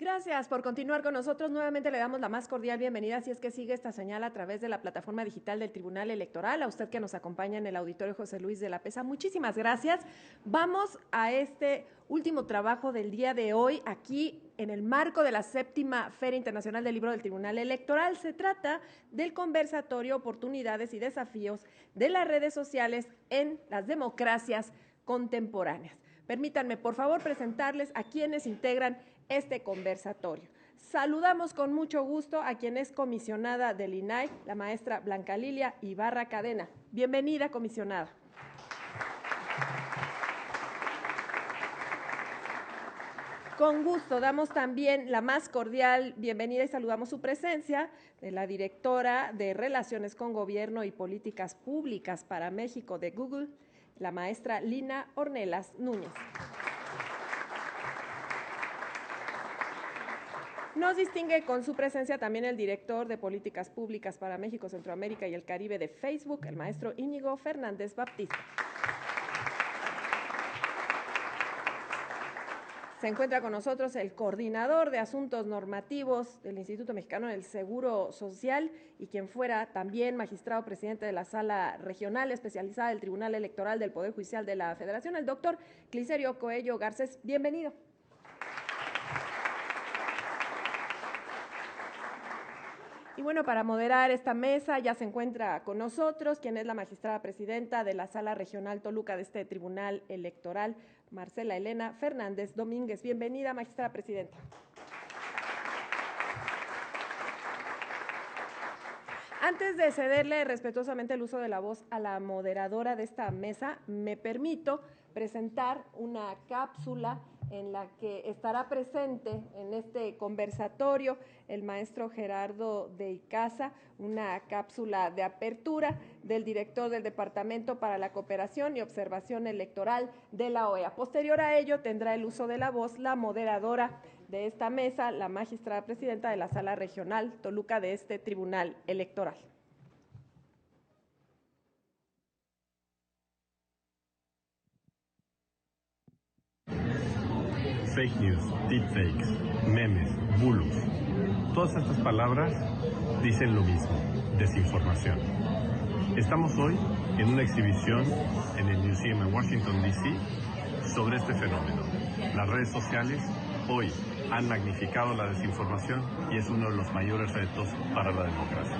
Gracias por continuar con nosotros. Nuevamente le damos la más cordial bienvenida, si es que sigue esta señal a través de la plataforma digital del Tribunal Electoral. A usted que nos acompaña en el auditorio José Luis de la Pesa, muchísimas gracias. Vamos a este último trabajo del día de hoy, aquí en el marco de la 7ª Feria Internacional del Libro del Tribunal Electoral. Se trata del conversatorio Oportunidades y Desafíos de las Redes Sociales en las Democracias Contemporáneas. Permítanme, por favor, presentarles a quienes integran este conversatorio. Saludamos con mucho gusto a quien es comisionada del INAI, la maestra Blanca Lilia Ibarra Cadena. Bienvenida, comisionada. Con gusto, damos también la más cordial bienvenida y saludamos su presencia de la directora de Relaciones con Gobierno y Políticas Públicas para México de Google, la maestra Lina Ornelas Núñez. Nos distingue con su presencia también el director de Políticas Públicas para México, Centroamérica y el Caribe de Facebook, el maestro Íñigo Fernández Baptista. Se encuentra con nosotros el coordinador de Asuntos Normativos del Instituto Mexicano del Seguro Social y quien fuera también magistrado presidente de la Sala Regional Especializada del Tribunal Electoral del Poder Judicial de la Federación, el doctor Clicerio Coello Garcés. Bienvenido. Y bueno, para moderar esta mesa ya se encuentra con nosotros quien es la magistrada presidenta de la Sala Regional Toluca de este Tribunal Electoral, Marcela Elena Fernández Domínguez. Bienvenida, magistrada presidenta. Antes de cederle respetuosamente el uso de la voz a la moderadora de esta mesa, me permito presentar una cápsula en la que estará presente en este conversatorio el maestro Gerardo de Icaza, una cápsula de apertura del director del Departamento para la Cooperación y Observación Electoral de la OEA. Posterior a ello tendrá el uso de la voz la moderadora de esta mesa, la magistrada presidenta de la Sala Regional Toluca de este Tribunal Electoral. Fake news, deepfakes, memes, bulos. Todas estas palabras dicen lo mismo, desinformación. Estamos hoy en una exhibición en el Museum en Washington, D.C. sobre este fenómeno. Las redes sociales hoy han magnificado la desinformación y es uno de los mayores retos para la democracia.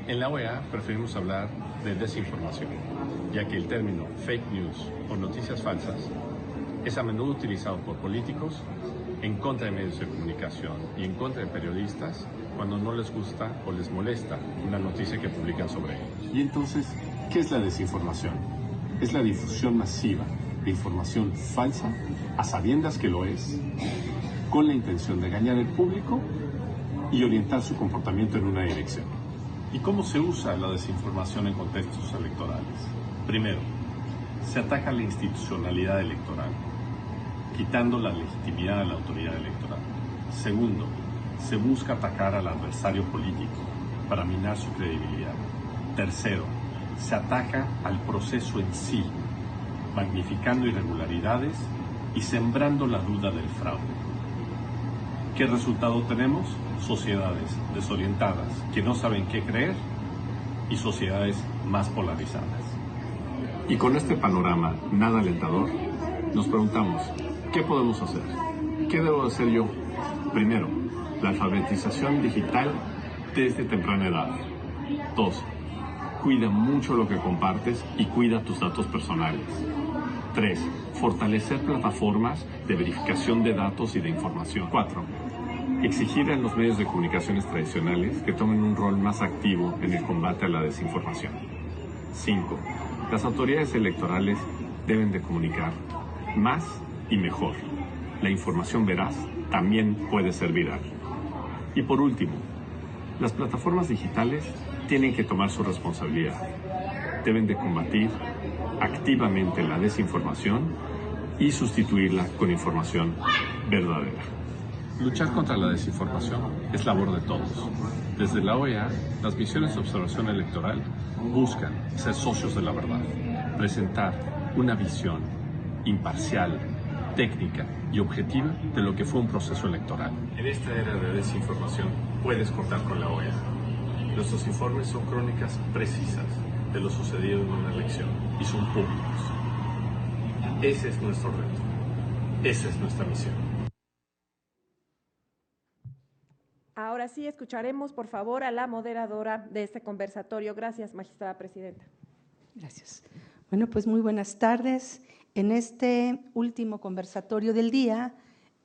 En la OEA preferimos hablar de desinformación, ya que el término fake news o noticias falsas es a menudo utilizado por políticos en contra de medios de comunicación y en contra de periodistas cuando no les gusta o les molesta una noticia que publican sobre ellos. Y entonces, ¿qué es la desinformación? Es la difusión masiva de información falsa, a sabiendas que lo es, con la intención de engañar al público y orientar su comportamiento en una dirección. ¿Y cómo se usa la desinformación en contextos electorales? Primero, se ataca la institucionalidad electoral, quitando la legitimidad de la autoridad electoral. Segundo, se busca atacar al adversario político para minar su credibilidad. Tercero, se ataca al proceso en sí, magnificando irregularidades y sembrando la duda del fraude. ¿Qué resultado tenemos? Sociedades desorientadas que no saben qué creer y sociedades más polarizadas. Y con este panorama nada alentador, nos preguntamos, ¿qué podemos hacer? ¿Qué debo hacer yo? Primero, la alfabetización digital desde temprana edad. 2. Cuida mucho lo que compartes y cuida tus datos personales. 3. Fortalecer plataformas de verificación de datos y de información. 4. Exigir a los medios de comunicaciones tradicionales que tomen un rol más activo en el combate a la desinformación. 5. Las autoridades electorales deben de comunicar más y mejor. La información veraz también puede ser viral. Y por último, las plataformas digitales tienen que tomar su responsabilidad. Deben de combatir activamente la desinformación y sustituirla con información verdadera. Luchar contra la desinformación es labor de todos. Desde la OEA, las misiones de observación electoral buscan ser socios de la verdad, presentar una visión imparcial, técnica y objetiva de lo que fue un proceso electoral. En esta era de desinformación puedes contar con la OEA. Nuestros informes son crónicas precisas de lo sucedido en una elección y son públicos. Ese es nuestro reto. Esa es nuestra misión. Ahora sí, escucharemos, por favor, a la moderadora de este conversatorio. Gracias, magistrada presidenta. Gracias. Bueno, pues muy buenas tardes. En este último conversatorio del día,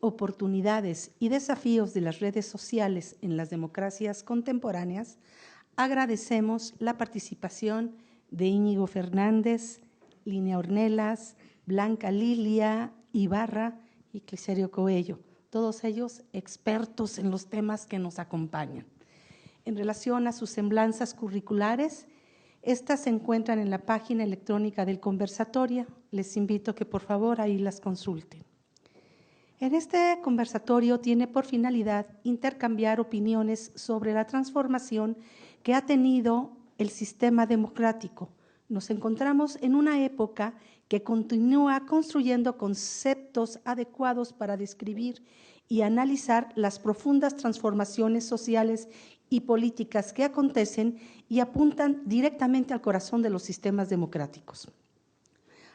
oportunidades y desafíos de las redes sociales en las democracias contemporáneas, agradecemos la participación de Íñigo Fernández, Línea Ornelas, Blanca Lilia Ibarra y Cliserio Coello, todos ellos expertos en los temas que nos acompañan. En relación a sus semblanzas curriculares, estas se encuentran en la página electrónica del conversatorio. Les invito a que por favor ahí las consulten. En este conversatorio tiene por finalidad intercambiar opiniones sobre la transformación que ha tenido el sistema democrático. Nos encontramos en una época que continúa construyendo conceptos adecuados para describir y analizar las profundas transformaciones sociales y políticas que acontecen y apuntan directamente al corazón de los sistemas democráticos.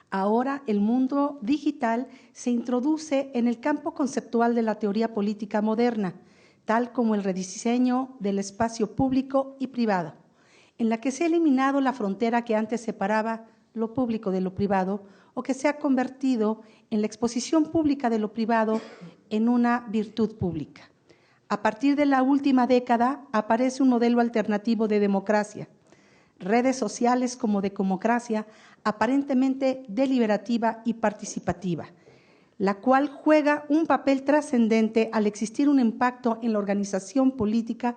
Ahora el mundo digital se introduce en el campo conceptual de la teoría política moderna, tal como el rediseño del espacio público y privado, en la que se ha eliminado la frontera que antes separaba lo público de lo privado o que se ha convertido en la exposición pública de lo privado en una virtud pública. A partir de la última década aparece un modelo alternativo de democracia, redes sociales como democracia aparentemente deliberativa y participativa, la cual juega un papel trascendente al existir un impacto en la organización política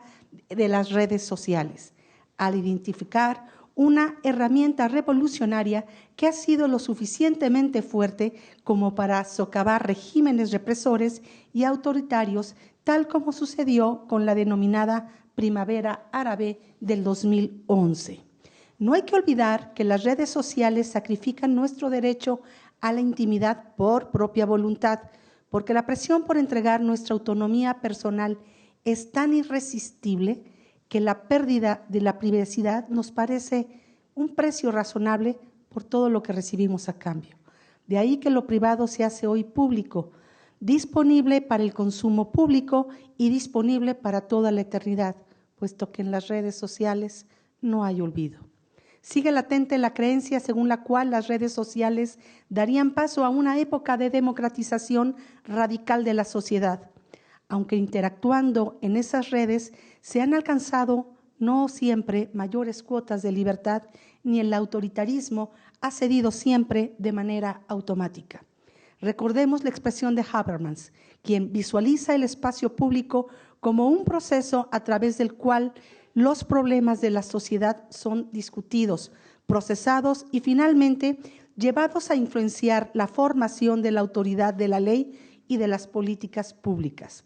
de las redes sociales, al identificar una herramienta revolucionaria que ha sido lo suficientemente fuerte como para socavar regímenes represores y autoritarios, tal como sucedió con la denominada Primavera Árabe del 2011. No hay que olvidar que las redes sociales sacrifican nuestro derecho a la intimidad por propia voluntad, porque la presión por entregar nuestra autonomía personal es tan irresistible que la pérdida de la privacidad nos parece un precio razonable por todo lo que recibimos a cambio. De ahí que lo privado se hace hoy público, disponible para el consumo público y disponible para toda la eternidad, puesto que en las redes sociales no hay olvido. Sigue latente la creencia según la cual las redes sociales darían paso a una época de democratización radical de la sociedad, aunque interactuando en esas redes se han alcanzado no siempre mayores cuotas de libertad, ni el autoritarismo ha cedido siempre de manera automática. Recordemos la expresión de Habermas, quien visualiza el espacio público como un proceso a través del cual los problemas de la sociedad son discutidos, procesados y finalmente llevados a influenciar la formación de la autoridad de la ley y de las políticas públicas.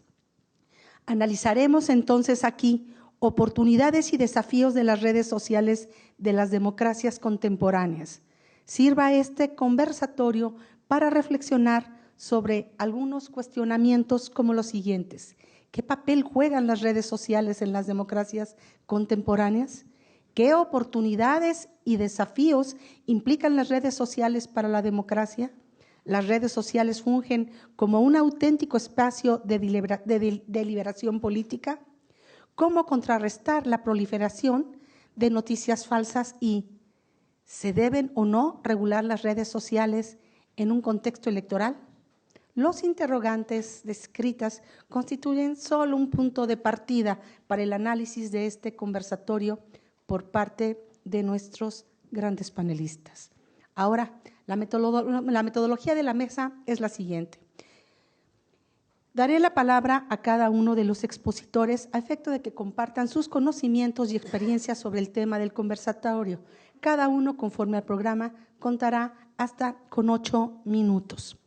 Analizaremos entonces aquí oportunidades y desafíos de las redes sociales de las democracias contemporáneas. Sirva este conversatorio para reflexionar sobre algunos cuestionamientos como los siguientes. ¿Qué papel juegan las redes sociales en las democracias contemporáneas? ¿Qué oportunidades y desafíos implican las redes sociales para la democracia? ¿Las redes sociales fungen como un auténtico espacio de deliberación política? ¿Cómo contrarrestar la proliferación de noticias falsas y ¿se deben o no regular las redes sociales en un contexto electoral? Los interrogantes descritas constituyen solo un punto de partida para el análisis de este conversatorio por parte de nuestros grandes panelistas. Ahora, la metodología de la mesa es la siguiente. Daré la palabra a cada uno de los expositores a efecto de que compartan sus conocimientos y experiencias sobre el tema del conversatorio. Cada uno, conforme al programa, contará hasta con 8 minutos.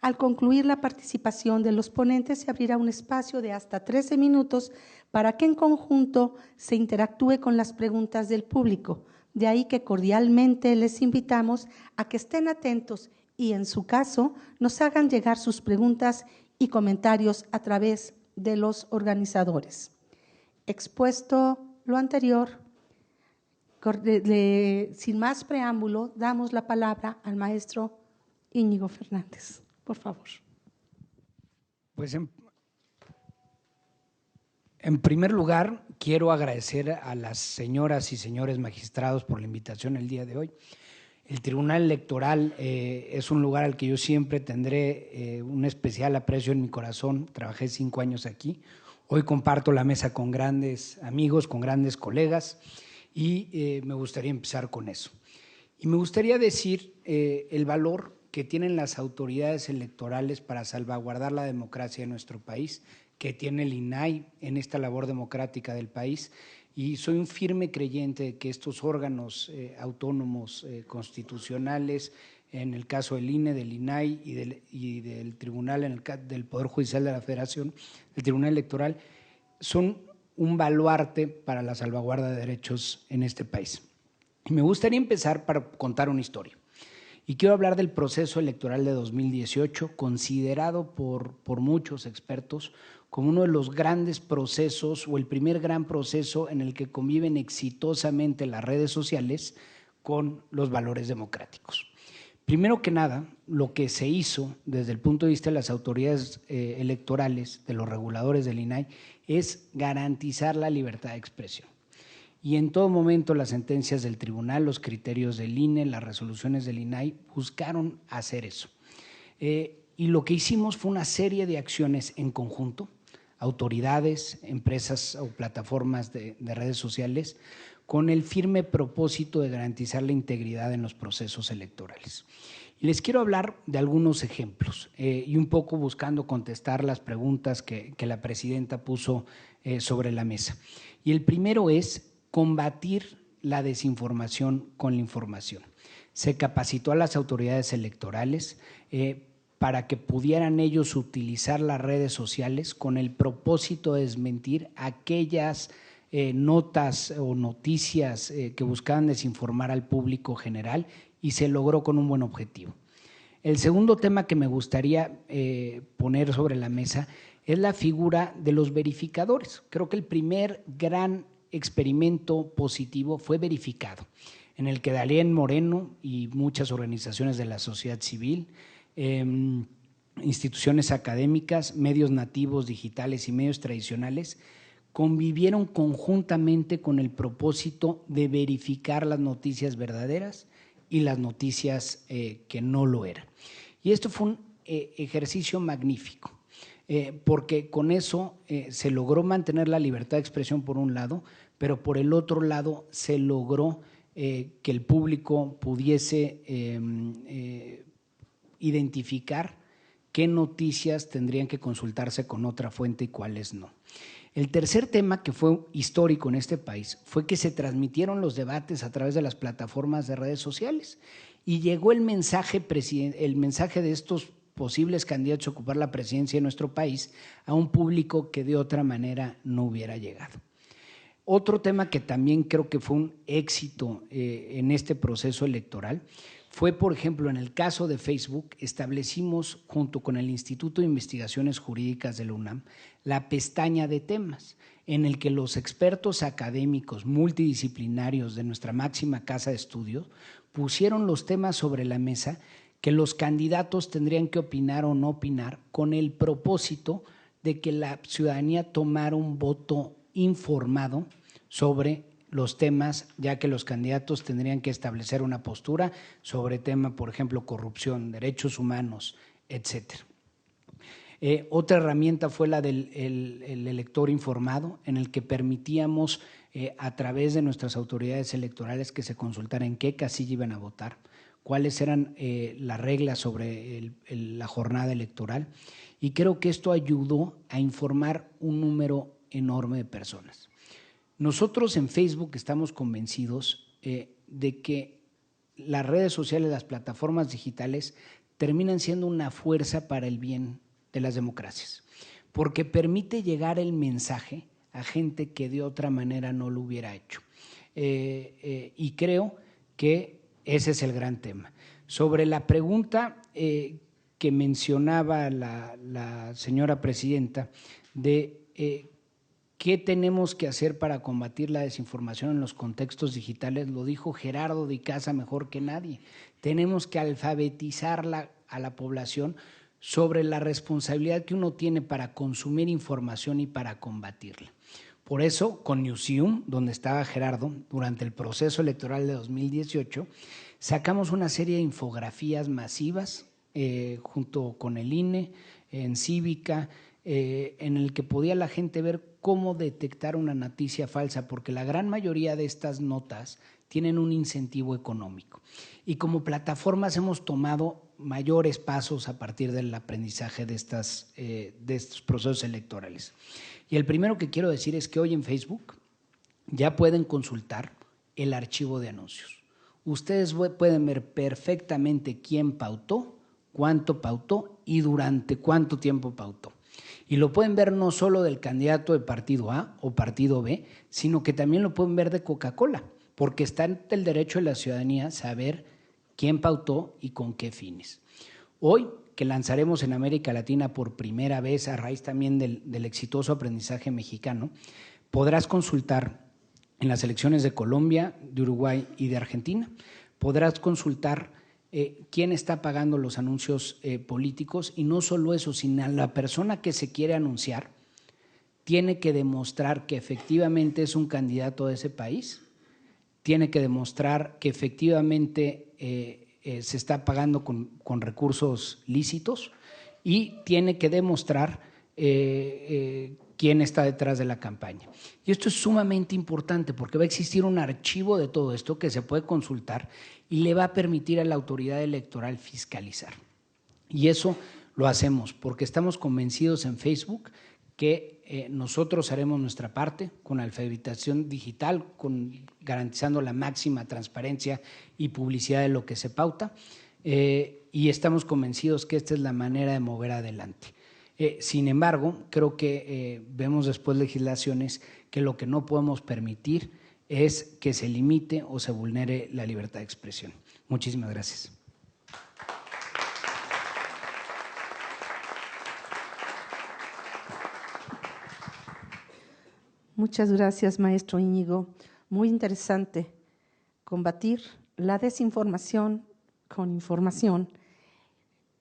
Al concluir la participación de los ponentes, se abrirá un espacio de hasta 13 minutos para que en conjunto se interactúe con las preguntas del público. De ahí que cordialmente les invitamos a que estén atentos y, en su caso, nos hagan llegar sus preguntas y comentarios a través de los organizadores. Expuesto lo anterior, sin más preámbulo, damos la palabra al maestro Íñigo Fernández. Por favor. Pues en primer lugar, quiero agradecer a las señoras y señores magistrados por la invitación el día de hoy. El Tribunal Electoral es un lugar al que yo siempre tendré un especial aprecio en mi corazón. Trabajé 5 años aquí. Hoy comparto la mesa con grandes amigos, con grandes colegas, y me gustaría empezar con eso. Y me gustaría decir el valor que tienen las autoridades electorales para salvaguardar la democracia de nuestro país, que tiene el INAI en esta labor democrática del país, y soy un firme creyente de que estos órganos autónomos constitucionales, en el caso del INE, del INAI y del Tribunal, del Poder Judicial de la Federación, el Tribunal Electoral, son un baluarte para la salvaguarda de derechos en este país. Y me gustaría empezar para contar una historia. Y quiero hablar del proceso electoral de 2018, considerado por muchos expertos como uno de los grandes procesos o el primer gran proceso en el que conviven exitosamente las redes sociales con los valores democráticos. Primero que nada, lo que se hizo desde el punto de vista de las autoridades electorales, de los reguladores del INAI, es garantizar la libertad de expresión. Y en todo momento las sentencias del tribunal, los criterios del INE, las resoluciones del INAI buscaron hacer eso. Y lo que hicimos fue una serie de acciones en conjunto, autoridades, empresas o plataformas de redes sociales, con el firme propósito de garantizar la integridad en los procesos electorales. Y les quiero hablar de algunos ejemplos y un poco buscando contestar las preguntas que la presidenta puso sobre la mesa. Y el primero es combatir la desinformación con la información. Se capacitó a las autoridades electorales para que pudieran ellos utilizar las redes sociales con el propósito de desmentir aquellas notas o noticias que buscaban desinformar al público general, y se logró con un buen objetivo. El segundo tema que me gustaría poner sobre la mesa es la figura de los verificadores. Creo que el primer gran experimento positivo fue verificado, en el que Dalén Moreno y muchas organizaciones de la sociedad civil, instituciones académicas, medios nativos digitales y medios tradicionales convivieron conjuntamente con el propósito de verificar las noticias verdaderas y las noticias que no lo eran. Y esto fue un ejercicio magnífico, porque con eso se logró mantener la libertad de expresión por un lado, pero por el otro lado se logró que el público pudiese identificar qué noticias tendrían que consultarse con otra fuente y cuáles no. El tercer tema que fue histórico en este país fue que se transmitieron los debates a través de las plataformas de redes sociales y llegó el mensaje de estos posibles candidatos a ocupar la presidencia de nuestro país a un público que de otra manera no hubiera llegado. Otro tema que también creo que fue un éxito en este proceso electoral fue, por ejemplo, en el caso de Facebook, establecimos junto con el Instituto de Investigaciones Jurídicas de la UNAM la pestaña de temas, en el que los expertos académicos multidisciplinarios de nuestra máxima casa de estudios pusieron los temas sobre la mesa que los candidatos tendrían que opinar o no opinar, con el propósito de que la ciudadanía tomara un voto informado sobre los temas, ya que los candidatos tendrían que establecer una postura sobre tema, por ejemplo, corrupción, derechos humanos, etcétera. Otra herramienta fue la del elector informado, en el que permitíamos a través de nuestras autoridades electorales que se consultara en qué casilla iban a votar, cuáles eran las reglas sobre la jornada electoral, y creo que esto ayudó a informar un número enorme de personas. Nosotros en Facebook estamos convencidos de que las redes sociales, las plataformas digitales terminan siendo una fuerza para el bien de las democracias, porque permite llegar el mensaje a gente que de otra manera no lo hubiera hecho. Y creo que ese es el gran tema. Sobre la pregunta que mencionaba la señora presidenta de qué tenemos que hacer para combatir la desinformación en los contextos digitales, lo dijo Gerardo de Icaza mejor que nadie. Tenemos que alfabetizar a la población sobre la responsabilidad que uno tiene para consumir información y para combatirla. Por eso, con Newsium, donde estaba Gerardo, durante el proceso electoral de 2018, sacamos una serie de infografías masivas junto con el INE, en Cívica, en el que podía la gente ver cómo detectar una noticia falsa, porque la gran mayoría de estas notas tienen un incentivo económico. Y como plataformas hemos tomado mayores pasos a partir del aprendizaje de estos procesos electorales. Y el primero que quiero decir es que hoy en Facebook ya pueden consultar el archivo de anuncios. Ustedes pueden ver perfectamente quién pautó, cuánto pautó y durante cuánto tiempo pautó. Y lo pueden ver no solo del candidato de partido A o partido B, sino que también lo pueden ver de Coca-Cola, porque está en el derecho de la ciudadanía saber quién pautó y con qué fines. Hoy, que lanzaremos en América Latina por primera vez a raíz también del exitoso aprendizaje mexicano, podrás consultar en las elecciones de Colombia, de Uruguay y de Argentina, podrás consultar quién está pagando los anuncios políticos, y no solo eso, sino la persona que se quiere anunciar tiene que demostrar que efectivamente es un candidato de ese país, tiene que demostrar que efectivamente se está pagando con recursos lícitos, y tiene que demostrar quién está detrás de la campaña. Y esto es sumamente importante porque va a existir un archivo de todo esto que se puede consultar y le va a permitir a la autoridad electoral fiscalizar. Y eso lo hacemos porque estamos convencidos en Facebook que nosotros haremos nuestra parte con alfabetización digital, garantizando la máxima transparencia y publicidad de lo que se pauta, y estamos convencidos que esta es la manera de mover adelante. Sin embargo, creo que vemos después legislaciones que lo que no podemos permitir es que se limite o se vulnere la libertad de expresión. Muchísimas gracias. Muchas gracias, maestro Íñigo. Muy interesante combatir la desinformación con información,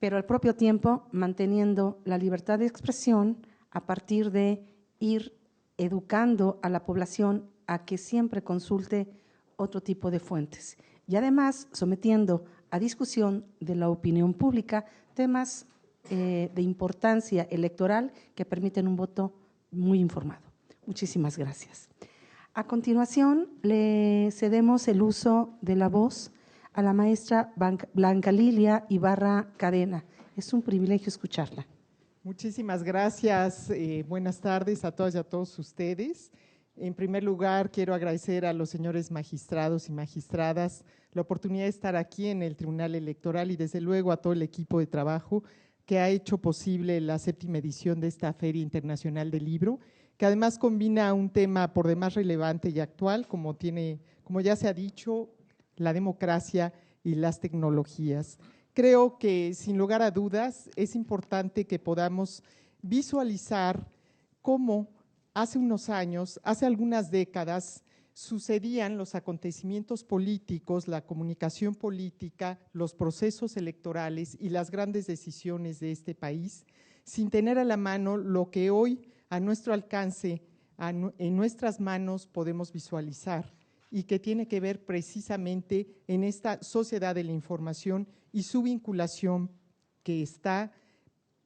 pero al propio tiempo manteniendo la libertad de expresión a partir de ir educando a la población a que siempre consulte otro tipo de fuentes. Y además sometiendo a discusión de la opinión pública temas de importancia electoral que permiten un voto muy informado. Muchísimas gracias. A continuación, le cedemos el uso de la voz a la maestra Blanca Lilia Ibarra Cadena. Es un privilegio escucharla. Muchísimas gracias. Buenas tardes a todas y a todos ustedes. En primer lugar, quiero agradecer a los señores magistrados y magistradas la oportunidad de estar aquí en el Tribunal Electoral y desde luego a todo el equipo de trabajo que ha hecho posible la 7ª edición de esta Feria Internacional del Libro, que además combina un tema por demás relevante y actual, como ya se ha dicho, la democracia y las tecnologías. Creo que sin lugar a dudas es importante que podamos visualizar cómo hace unos años, hace algunas décadas, sucedían los acontecimientos políticos, la comunicación política, los procesos electorales y las grandes decisiones de este país, sin tener a la mano lo que hoy a nuestro alcance, en nuestras manos podemos visualizar, y que tiene que ver precisamente en esta sociedad de la información y su vinculación que está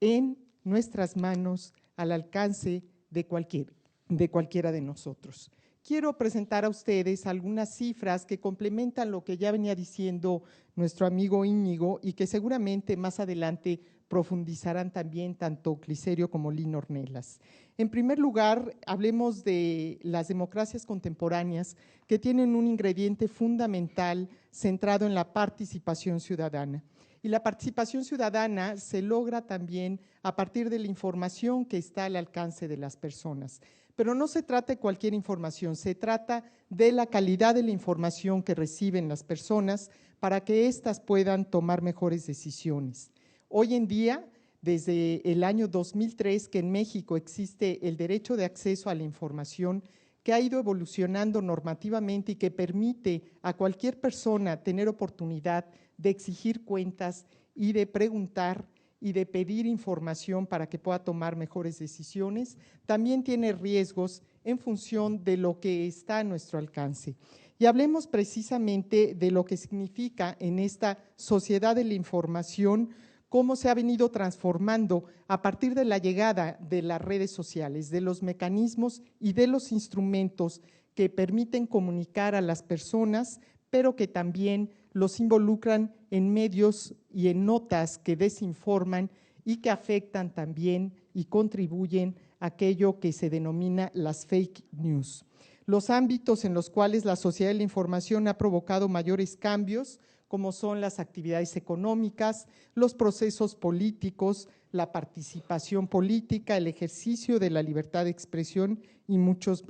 en nuestras manos al alcance de cualquiera de nosotros. Quiero presentar a ustedes algunas cifras que complementan lo que ya venía diciendo nuestro amigo Íñigo y que seguramente más adelante profundizarán también tanto Cliserio como Lino Ornelas. En primer lugar, hablemos de las democracias contemporáneas que tienen un ingrediente fundamental centrado en la participación ciudadana. Y la participación ciudadana se logra también a partir de la información que está al alcance de las personas. Pero no se trata de cualquier información, se trata de la calidad de la información que reciben las personas para que éstas puedan tomar mejores decisiones. Hoy en día, desde el año 2003, que en México existe el derecho de acceso a la información, que ha ido evolucionando normativamente y que permite a cualquier persona tener oportunidad de exigir cuentas y de preguntar y de pedir información para que pueda tomar mejores decisiones, también tiene riesgos en función de lo que está a nuestro alcance. Y hablemos precisamente de lo que significa en esta sociedad de la información, cómo se ha venido transformando a partir de la llegada de las redes sociales, de los mecanismos y de los instrumentos que permiten comunicar a las personas, pero que también los involucran en medios y en notas que desinforman y que afectan también y contribuyen a aquello que se denomina las fake news. Los ámbitos en los cuales la sociedad de la información ha provocado mayores cambios, como son las actividades económicas, los procesos políticos, la participación política, el ejercicio de la libertad de expresión y muchos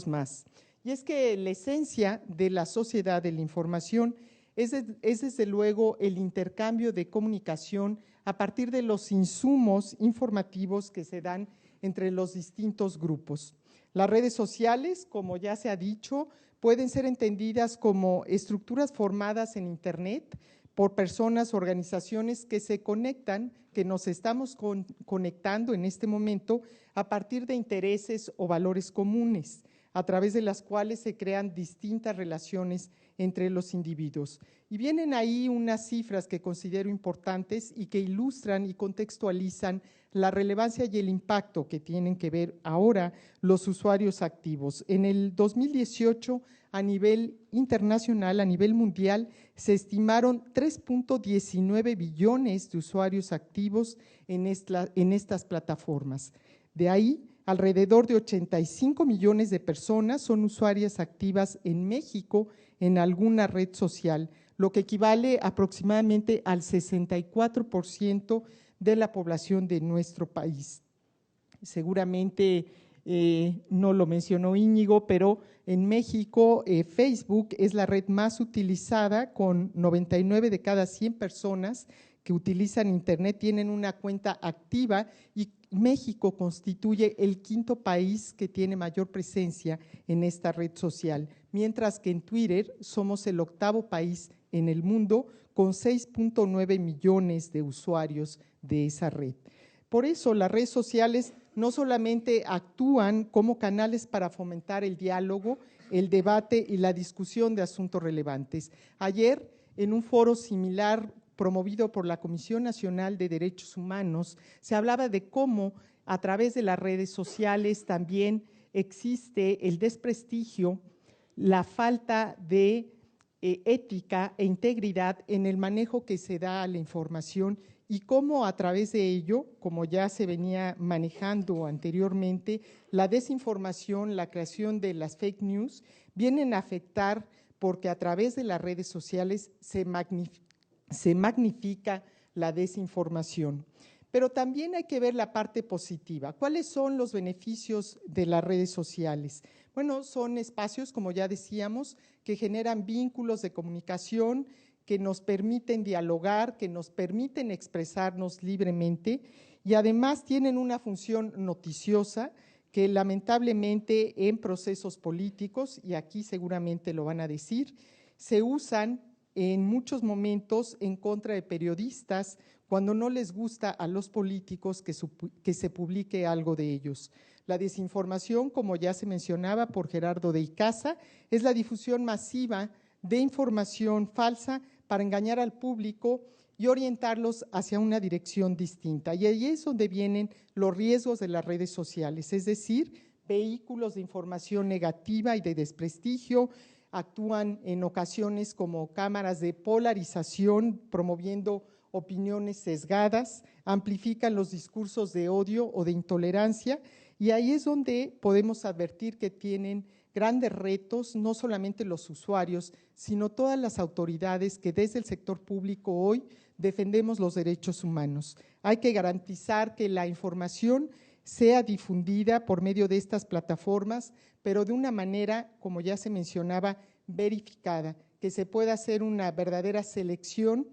más. Y es que la esencia de la sociedad de la información es desde luego el intercambio de comunicación a partir de los insumos informativos que se dan entre los distintos grupos. Las redes sociales, como ya se ha dicho, pueden ser entendidas como estructuras formadas en Internet por personas, organizaciones que se conectan, que nos estamos conectando en este momento a partir de intereses o valores comunes, a través de las cuales se crean distintas relaciones entre los individuos. Y vienen ahí unas cifras que considero importantes y que ilustran y contextualizan la relevancia y el impacto que tienen que ver ahora los usuarios activos. En el 2018, a nivel internacional, a nivel mundial, se estimaron 3.19 billones de usuarios activos en estas plataformas. De ahí, alrededor de 85 millones de personas son usuarias activas en México en alguna red social, lo que equivale aproximadamente al 64% de la población de nuestro país. Seguramente no lo mencionó Íñigo, pero en México Facebook es la red más utilizada, con 99 de cada 100 personas que utilizan Internet tienen una cuenta activa, y México constituye el quinto país que tiene mayor presencia en esta red social, mientras que en Twitter somos el octavo país en el mundo con 6.9 millones de usuarios de esa red. Por eso las redes sociales no solamente actúan como canales para fomentar el diálogo, el debate y la discusión de asuntos relevantes. Ayer, en un foro similar promovido por la Comisión Nacional de Derechos Humanos, se hablaba de cómo a través de las redes sociales también existe el desprestigio, la falta de ética e integridad en el manejo que se da a la información, y cómo a través de ello, como ya se venía manejando anteriormente, la desinformación, la creación de las fake news vienen a afectar, porque a través de las redes sociales se magnifica la desinformación. Pero también hay que ver la parte positiva. ¿Cuáles son los beneficios de las redes sociales? Bueno, son espacios, como ya decíamos, que generan vínculos de comunicación, que nos permiten dialogar, que nos permiten expresarnos libremente, y además tienen una función noticiosa que lamentablemente en procesos políticos, y aquí seguramente lo van a decir, se usan en muchos momentos en contra de periodistas cuando no les gusta a los políticos que se publique algo de ellos. La desinformación, como ya se mencionaba por Gerardo de Icaza, es la difusión masiva de información falsa para engañar al público y orientarlos hacia una dirección distinta. Y ahí es donde vienen los riesgos de las redes sociales, es decir, vehículos de información negativa y de desprestigio, actúan en ocasiones como cámaras de polarización, promoviendo opiniones sesgadas, amplifican los discursos de odio o de intolerancia, y ahí es donde podemos advertir que tienen grandes retos, no solamente los usuarios, sino todas las autoridades que desde el sector público hoy defendemos los derechos humanos. Hay que garantizar que la información sea difundida por medio de estas plataformas, pero de una manera, como ya se mencionaba, verificada, que se pueda hacer una verdadera selección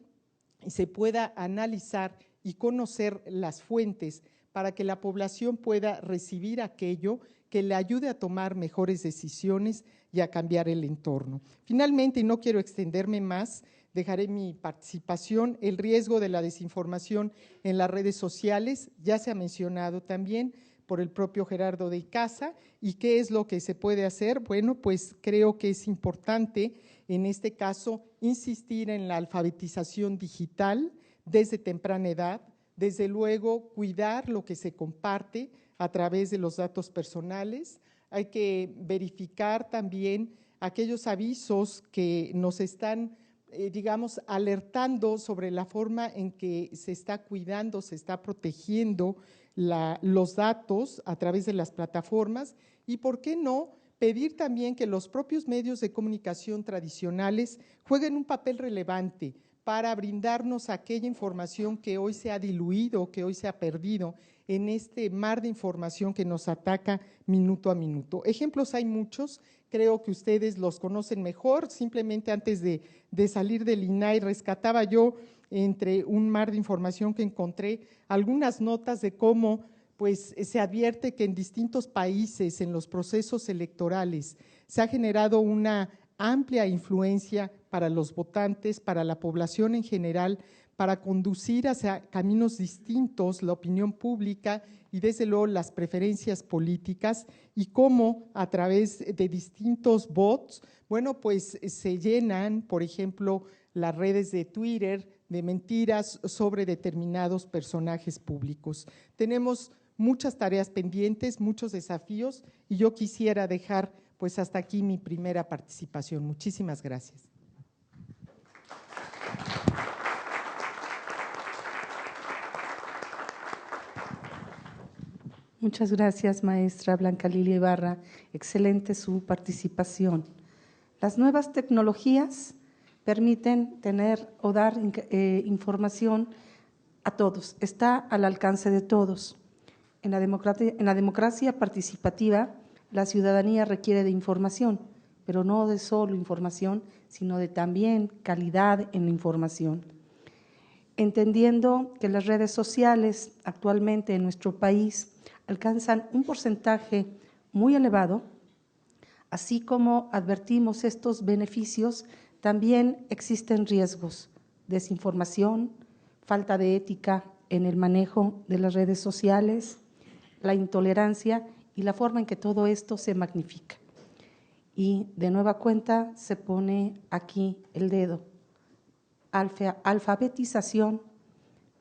y se pueda analizar y conocer las fuentes para que la población pueda recibir aquello que le ayude a tomar mejores decisiones y a cambiar el entorno. Finalmente, y no quiero extenderme más, dejaré mi participación, el riesgo de la desinformación en las redes sociales, ya se ha mencionado también por el propio Gerardo de Icaza. ¿Y qué es lo que se puede hacer? Bueno, pues creo que es importante en este caso insistir en la alfabetización digital desde temprana edad, desde luego cuidar lo que se comparte a través de los datos personales. Hay que verificar también aquellos avisos que nos están, digamos, alertando sobre la forma en que se está cuidando, se está protegiendo los datos a través de las plataformas y, ¿por qué no?, pedir también que los propios medios de comunicación tradicionales jueguen un papel relevante para brindarnos aquella información que hoy se ha diluido, que hoy se ha perdido en este mar de información que nos ataca minuto a minuto. Ejemplos hay muchos, creo que ustedes los conocen mejor. Simplemente antes de salir del INAI rescataba yo entre un mar de información que encontré algunas notas de cómo pues se advierte que en distintos países, en los procesos electorales, se ha generado una amplia influencia para los votantes, para la población en general, para conducir hacia caminos distintos la opinión pública y desde luego las preferencias políticas, y cómo a través de distintos bots, bueno, pues se llenan, por ejemplo, las redes de Twitter de mentiras sobre determinados personajes públicos. Tenemos muchas tareas pendientes, muchos desafíos, y yo quisiera dejar pues hasta aquí mi primera participación. Muchísimas gracias. Muchas gracias, maestra Blanca Lilia Ibarra. Excelente su participación. Las nuevas tecnologías permiten tener o dar información a todos, está al alcance de todos. En la democracia participativa, la ciudadanía requiere de información, pero no de solo información, sino de también calidad en la información. Entendiendo que las redes sociales actualmente en nuestro país alcanzan un porcentaje muy elevado, así como advertimos estos beneficios, también existen riesgos, desinformación, falta de ética en el manejo de las redes sociales, la intolerancia y la forma en que todo esto se magnifica. Y de nueva cuenta se pone aquí el dedo, alfabetización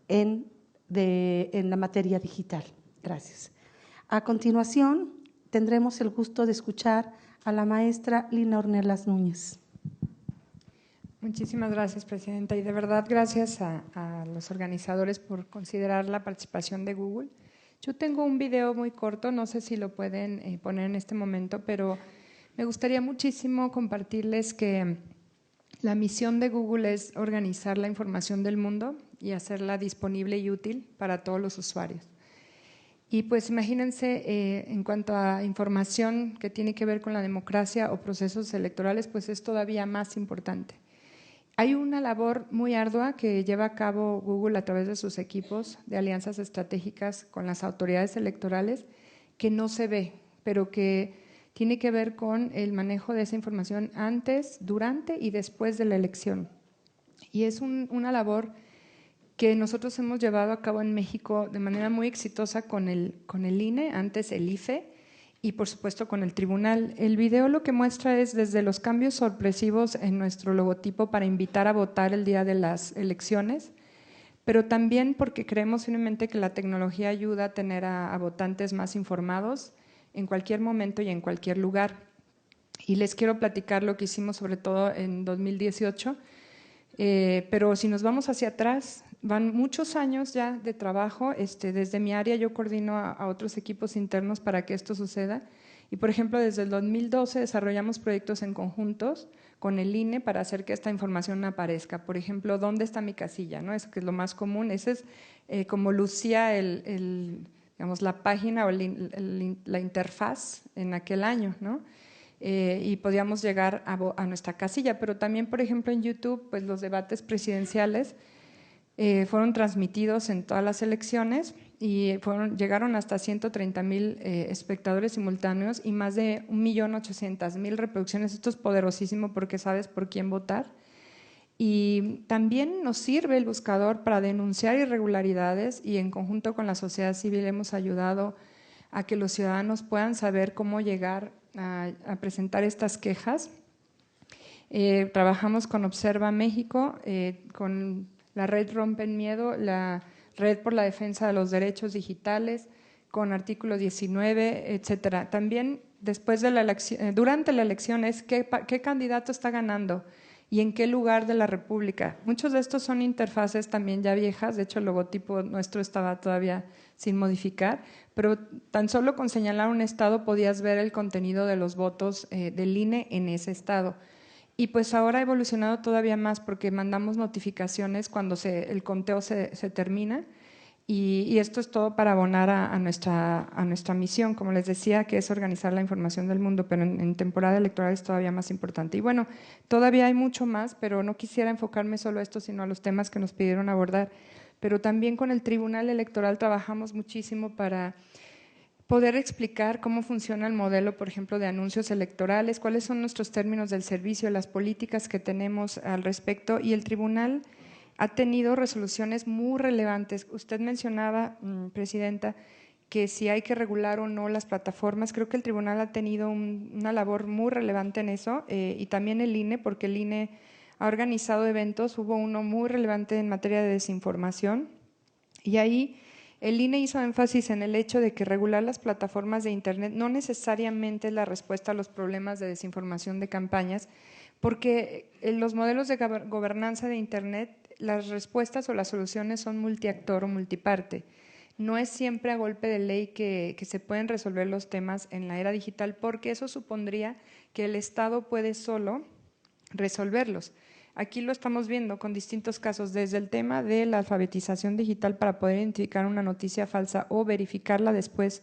en la materia digital. Gracias. A continuación, tendremos el gusto de escuchar a la maestra Lina Ornelas Núñez. Muchísimas gracias, presidenta, y de verdad gracias a los organizadores por considerar la participación de Google. Yo tengo un video muy corto, no sé si lo pueden poner en este momento, pero me gustaría muchísimo compartirles que la misión de Google es organizar la información del mundo y hacerla disponible y útil para todos los usuarios. Y pues imagínense, en cuanto a información que tiene que ver con la democracia o procesos electorales, pues es todavía más importante. Hay una labor muy ardua que lleva a cabo Google a través de sus equipos de alianzas estratégicas con las autoridades electorales que no se ve, pero que tiene que ver con el manejo de esa información antes, durante y después de la elección. Y es una labor que nosotros hemos llevado a cabo en México de manera muy exitosa con el INE, antes el IFE, y por supuesto con el tribunal. El video lo que muestra es desde los cambios sorpresivos en nuestro logotipo para invitar a votar el día de las elecciones, pero también porque creemos firmemente que la tecnología ayuda a tener a votantes más informados en cualquier momento y en cualquier lugar. Y les quiero platicar lo que hicimos sobre todo en 2018, pero si nos vamos hacia atrás, van muchos años ya de trabajo. Desde mi área yo coordino a otros equipos internos para que esto suceda. Y, por ejemplo, desde el 2012 desarrollamos proyectos en conjuntos con el INE para hacer que esta información aparezca. Por ejemplo, ¿dónde está mi casilla? ¿No? Eso que es lo más común. Ese es como lucía digamos, la página o la interfaz en aquel año, ¿no? y podíamos llegar a nuestra casilla. Pero también, por ejemplo, en YouTube, pues los debates presidenciales fueron transmitidos en todas las elecciones y llegaron hasta 130,000 espectadores simultáneos y más de 1.800.000 reproducciones. Esto es poderosísimo porque sabes por quién votar. Y también nos sirve el buscador para denunciar irregularidades y en conjunto con la sociedad civil hemos ayudado a que los ciudadanos puedan saber cómo llegar a presentar estas quejas. Trabajamos con Observa México, con la Red Rompen Miedo, la Red por la Defensa de los Derechos Digitales, con Artículo 19, etcétera. También después de la elección, durante la elección es qué candidato está ganando y en qué lugar de la República. Muchos de estos son interfaces también ya viejas, de hecho el logotipo nuestro estaba todavía sin modificar, pero tan solo con señalar un estado podías ver el contenido de los votos del INE en ese estado. Y pues ahora ha evolucionado todavía más porque mandamos notificaciones cuando el conteo se termina y esto es todo para abonar a nuestra misión, como les decía, que es organizar la información del mundo, pero en temporada electoral es todavía más importante. Y bueno, todavía hay mucho más, pero no quisiera enfocarme solo a esto, sino a los temas que nos pidieron abordar. Pero también con el Tribunal Electoral trabajamos muchísimo para poder explicar cómo funciona el modelo, por ejemplo, de anuncios electorales, cuáles son nuestros términos del servicio, las políticas que tenemos al respecto. Y el Tribunal ha tenido resoluciones muy relevantes. Usted mencionaba, Presidenta, que si hay que regular o no las plataformas. Creo que el Tribunal ha tenido una labor muy relevante en eso y también el INE, porque el INE ha organizado eventos. Hubo uno muy relevante en materia de desinformación y ahí el INE hizo énfasis en el hecho de que regular las plataformas de Internet no necesariamente es la respuesta a los problemas de desinformación de campañas, porque en los modelos de gobernanza de Internet las respuestas o las soluciones son multiactor o multiparte. No es siempre a golpe de ley que se pueden resolver los temas en la era digital, porque eso supondría que el Estado puede solo resolverlos. Aquí lo estamos viendo con distintos casos, desde el tema de la alfabetización digital para poder identificar una noticia falsa o verificarla después,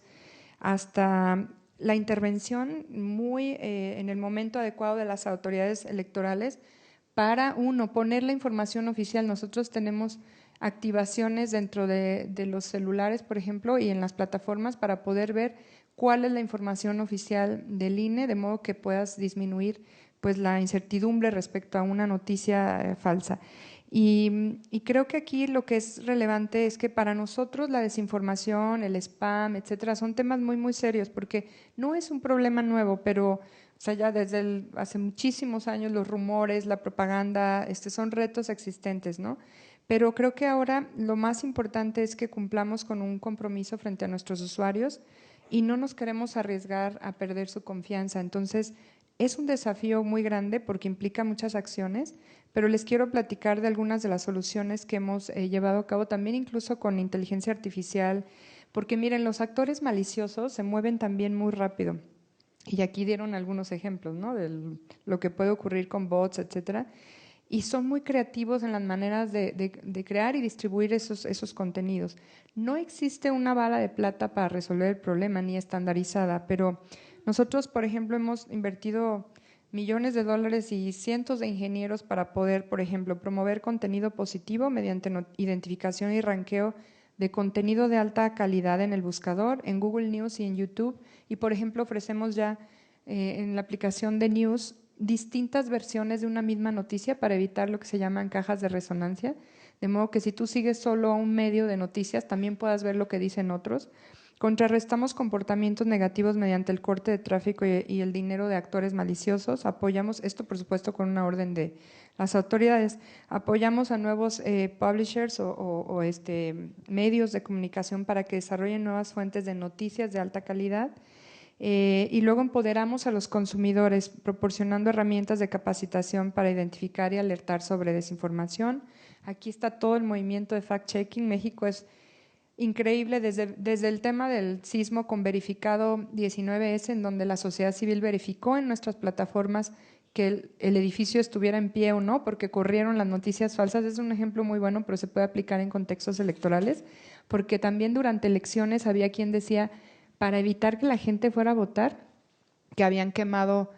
hasta la intervención muy en el momento adecuado de las autoridades electorales para, poner la información oficial. Nosotros tenemos activaciones dentro de los celulares, por ejemplo, y en las plataformas para poder ver cuál es la información oficial del INE, de modo que puedas disminuir pues la incertidumbre respecto a una noticia falsa. Y creo que aquí lo que es relevante es que para nosotros la desinformación, el spam, etcétera, son temas muy, muy serios, porque no es un problema nuevo, pero ya desde hace muchísimos años los rumores, la propaganda, son retos existentes, ¿no? Pero creo que ahora lo más importante es que cumplamos con un compromiso frente a nuestros usuarios y no nos queremos arriesgar a perder su confianza. Entonces, es un desafío muy grande porque implica muchas acciones, pero les quiero platicar de algunas de las soluciones que hemos llevado a cabo, también incluso con inteligencia artificial, porque miren, los actores maliciosos se mueven también muy rápido. Y aquí dieron algunos ejemplos, ¿no?, de lo que puede ocurrir con bots, etcétera. Y son muy creativos en las maneras de crear y distribuir esos contenidos. No existe una bala de plata para resolver el problema, ni estandarizada, pero nosotros, por ejemplo, hemos invertido millones de dólares y cientos de ingenieros para poder, por ejemplo, promover contenido positivo mediante identificación y ranqueo de contenido de alta calidad en el buscador, en Google News y en YouTube. Y, por ejemplo, ofrecemos ya en la aplicación de News distintas versiones de una misma noticia para evitar lo que se llaman cajas de resonancia, de modo que si tú sigues solo a un medio de noticias, también puedas ver lo que dicen otros. Contrarrestamos comportamientos negativos mediante el corte de tráfico y el dinero de actores maliciosos. Apoyamos esto, por supuesto, con una orden de las autoridades. Apoyamos a nuevos publishers o medios de comunicación para que desarrollen nuevas fuentes de noticias de alta calidad. Y luego empoderamos a los consumidores proporcionando herramientas de capacitación para identificar y alertar sobre desinformación. Aquí está todo el movimiento de fact-checking. México es increíble desde el tema del sismo con verificado 19S, en donde la sociedad civil verificó en nuestras plataformas que el edificio estuviera en pie o no, porque corrieron las noticias falsas. Es un ejemplo muy bueno, pero se puede aplicar en contextos electorales, porque también durante elecciones había quien decía, para evitar que la gente fuera a votar, que habían quemado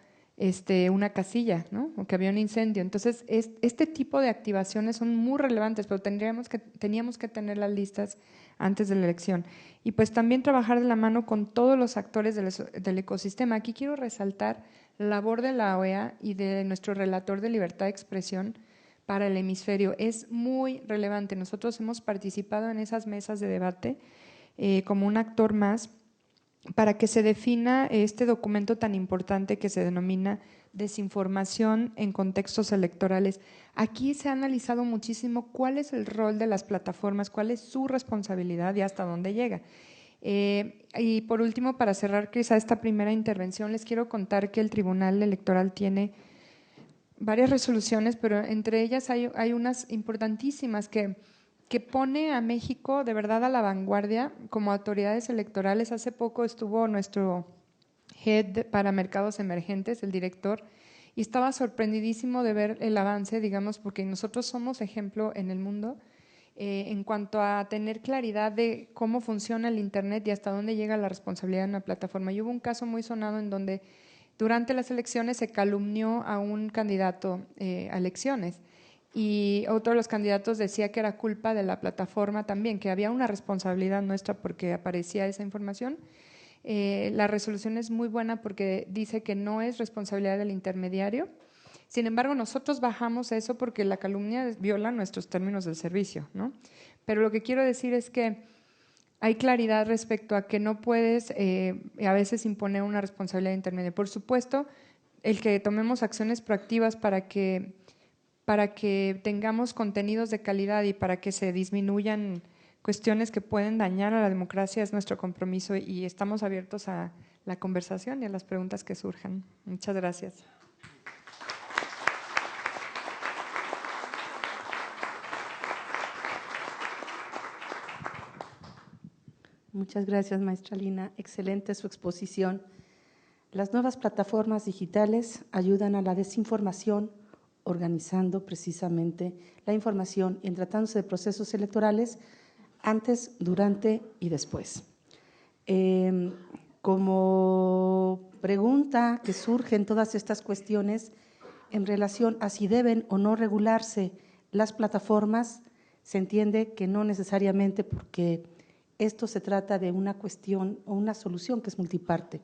una casilla, ¿no? O que había un incendio. Entonces, este tipo de activaciones son muy relevantes, pero teníamos que tenerlas listas antes de la elección. Y pues también trabajar de la mano con todos los actores del ecosistema. Aquí quiero resaltar la labor de la OEA y de nuestro relator de libertad de expresión para el hemisferio. Es muy relevante. Nosotros hemos participado en esas mesas de debate como un actor más, para que se defina este documento tan importante que se denomina desinformación en contextos electorales. Aquí se ha analizado muchísimo cuál es el rol de las plataformas, cuál es su responsabilidad y hasta dónde llega. Y por último, para cerrar quizá esta primera intervención, les quiero contar que el Tribunal Electoral tiene varias resoluciones, pero entre ellas hay unas importantísimas que pone a México de verdad a la vanguardia como autoridades electorales. Hace poco estuvo nuestro head para mercados emergentes, el director, y estaba sorprendidísimo de ver el avance, digamos, porque nosotros somos ejemplo en el mundo en cuanto a tener claridad de cómo funciona el Internet y hasta dónde llega la responsabilidad de una plataforma. Y hubo un caso muy sonado en donde durante las elecciones se calumnió a un candidato a elecciones. Y otro de los candidatos decía que era culpa de la plataforma también, que había una responsabilidad nuestra porque aparecía esa información. La resolución es muy buena porque dice que no es responsabilidad del intermediario. Sin embargo, nosotros bajamos eso porque la calumnia viola nuestros términos del servicio, ¿no? Pero lo que quiero decir es que hay claridad respecto a que no puedes a veces imponer una responsabilidad intermedia. Por supuesto, el que tomemos acciones proactivas para que tengamos contenidos de calidad y para que se disminuyan cuestiones que pueden dañar a la democracia es nuestro compromiso y estamos abiertos a la conversación y a las preguntas que surjan. Muchas gracias. Muchas gracias, maestra Lina. Excelente su exposición. Las nuevas plataformas digitales ayudan a la desinformación, organizando precisamente la información en tratándose de procesos electorales antes, durante y después. Como pregunta que surgen todas estas cuestiones en relación a si deben o no regularse las plataformas, se entiende que no necesariamente, porque esto se trata de una cuestión o una solución que es multiparte.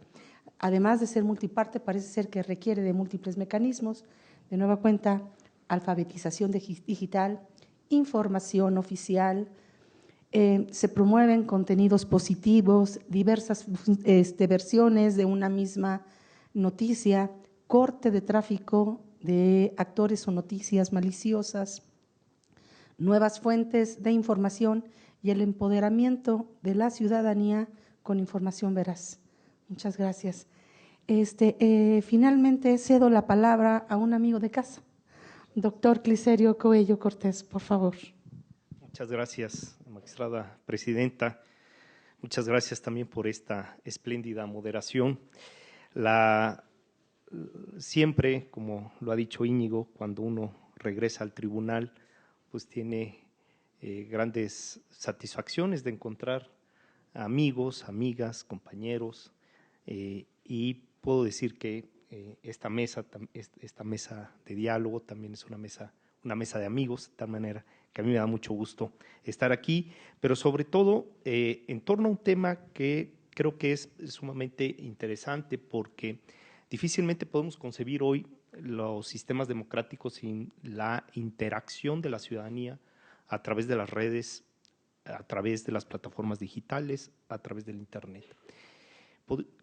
Además de ser multiparte, parece ser que requiere de múltiples mecanismos. De nueva cuenta, alfabetización digital, información oficial, se promueven contenidos positivos, diversas versiones de una misma noticia, corte de tráfico de actores o noticias maliciosas, nuevas fuentes de información y el empoderamiento de la ciudadanía con información veraz. Muchas gracias. Finalmente cedo la palabra a un amigo de casa, doctor Cliserio Coello Cortés, por favor. Muchas gracias, magistrada presidenta. Muchas gracias también por esta espléndida moderación. Siempre, como lo ha dicho Íñigo, cuando uno regresa al tribunal, pues tiene grandes satisfacciones de encontrar amigos, amigas, compañeros, y puedo decir que esta mesa de diálogo también es una mesa de amigos, de tal manera que a mí me da mucho gusto estar aquí, pero sobre todo en torno a un tema que creo que es sumamente interesante, porque difícilmente podemos concebir hoy los sistemas democráticos sin la interacción de la ciudadanía a través de las redes, a través de las plataformas digitales, a través del Internet.